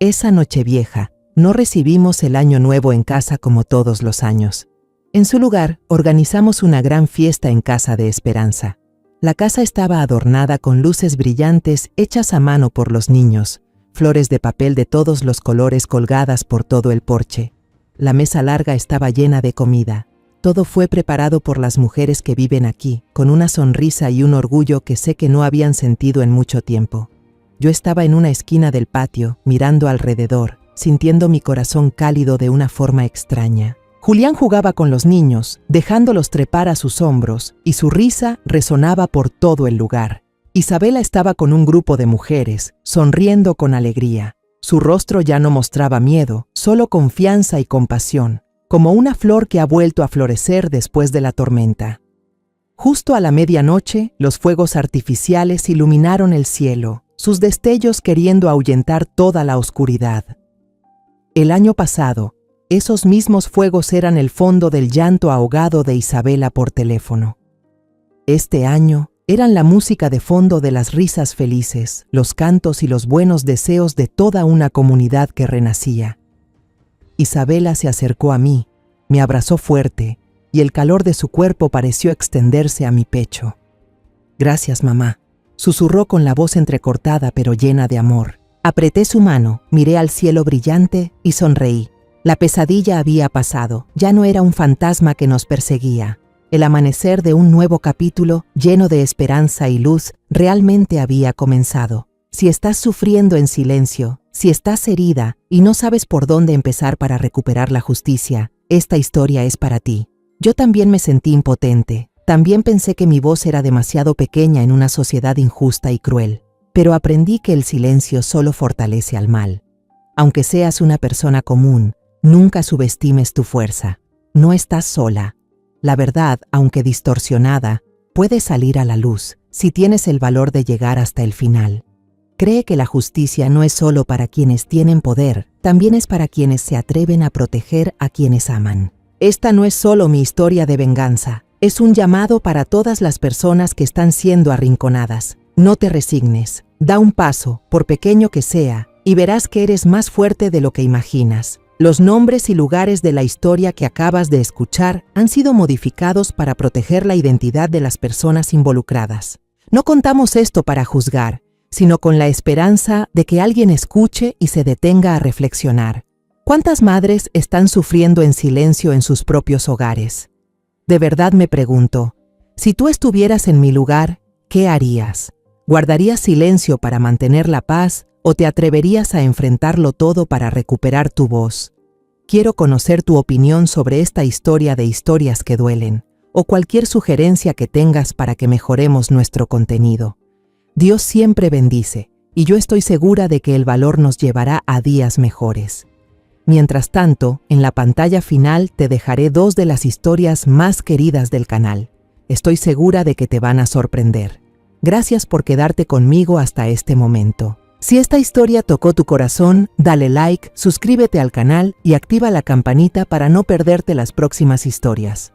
A: Esa Nochevieja, no recibimos el Año Nuevo en casa como todos los años. En su lugar, organizamos una gran fiesta en Casa de Esperanza. La casa estaba adornada con luces brillantes hechas a mano por los niños, flores de papel de todos los colores colgadas por todo el porche. La mesa larga estaba llena de comida. Todo fue preparado por las mujeres que viven aquí, con una sonrisa y un orgullo que sé que no habían sentido en mucho tiempo. Yo estaba en una esquina del patio, mirando alrededor, sintiendo mi corazón cálido de una forma extraña. Julián jugaba con los niños, dejándolos trepar a sus hombros, y su risa resonaba por todo el lugar. Isabela estaba con un grupo de mujeres, sonriendo con alegría. Su rostro ya no mostraba miedo, solo confianza y compasión, como una flor que ha vuelto a florecer después de la tormenta. Justo a la medianoche, los fuegos artificiales iluminaron el cielo, sus destellos queriendo ahuyentar toda la oscuridad. El año pasado, Esos mismos fuegos eran el fondo del llanto ahogado de Isabela por teléfono. Este año eran la música de fondo de las risas felices, los cantos y los buenos deseos de toda una comunidad que renacía. Isabela se acercó a mí, me abrazó fuerte y el calor de su cuerpo pareció extenderse a mi pecho. «Gracias, mamá», susurró con la voz entrecortada pero llena de amor. Apreté su mano, miré al cielo brillante y sonreí. La pesadilla había pasado, ya no era un fantasma que nos perseguía. El amanecer de un nuevo capítulo, lleno de esperanza y luz, realmente había comenzado. Si estás sufriendo en silencio, si estás herida y no sabes por dónde empezar para recuperar la justicia, esta historia es para ti. Yo también me sentí impotente. También pensé que mi voz era demasiado pequeña en una sociedad injusta y cruel. Pero aprendí que el silencio solo fortalece al mal. Aunque seas una persona común, nunca subestimes tu fuerza. No estás sola. La verdad, aunque distorsionada, puede salir a la luz si tienes el valor de llegar hasta el final. Cree que la justicia no es solo para quienes tienen poder, también es para quienes se atreven a proteger a quienes aman. Esta no es solo mi historia de venganza, es un llamado para todas las personas que están siendo arrinconadas. No te resignes, da un paso, por pequeño que sea, y verás que eres más fuerte de lo que imaginas. Los nombres y lugares de la historia que acabas de escuchar han sido modificados para proteger la identidad de las personas involucradas. No contamos esto para juzgar, sino con la esperanza de que alguien escuche y se detenga a reflexionar. ¿Cuántas madres están sufriendo en silencio en sus propios hogares? De verdad me pregunto, si tú estuvieras en mi lugar, ¿qué harías? ¿Guardarías silencio para mantener la paz o te atreverías a enfrentarlo todo para recuperar tu voz? Quiero conocer tu opinión sobre esta historia de historias que duelen, o cualquier sugerencia que tengas para que mejoremos nuestro contenido. Dios siempre bendice, y yo estoy segura de que el valor nos llevará a días mejores. Mientras tanto, en la pantalla final te dejaré 2 de las historias más queridas del canal. Estoy segura de que te van a sorprender. Gracias por quedarte conmigo hasta este momento. Si esta historia tocó tu corazón, dale like, suscríbete al canal y activa la campanita para no perderte las próximas historias.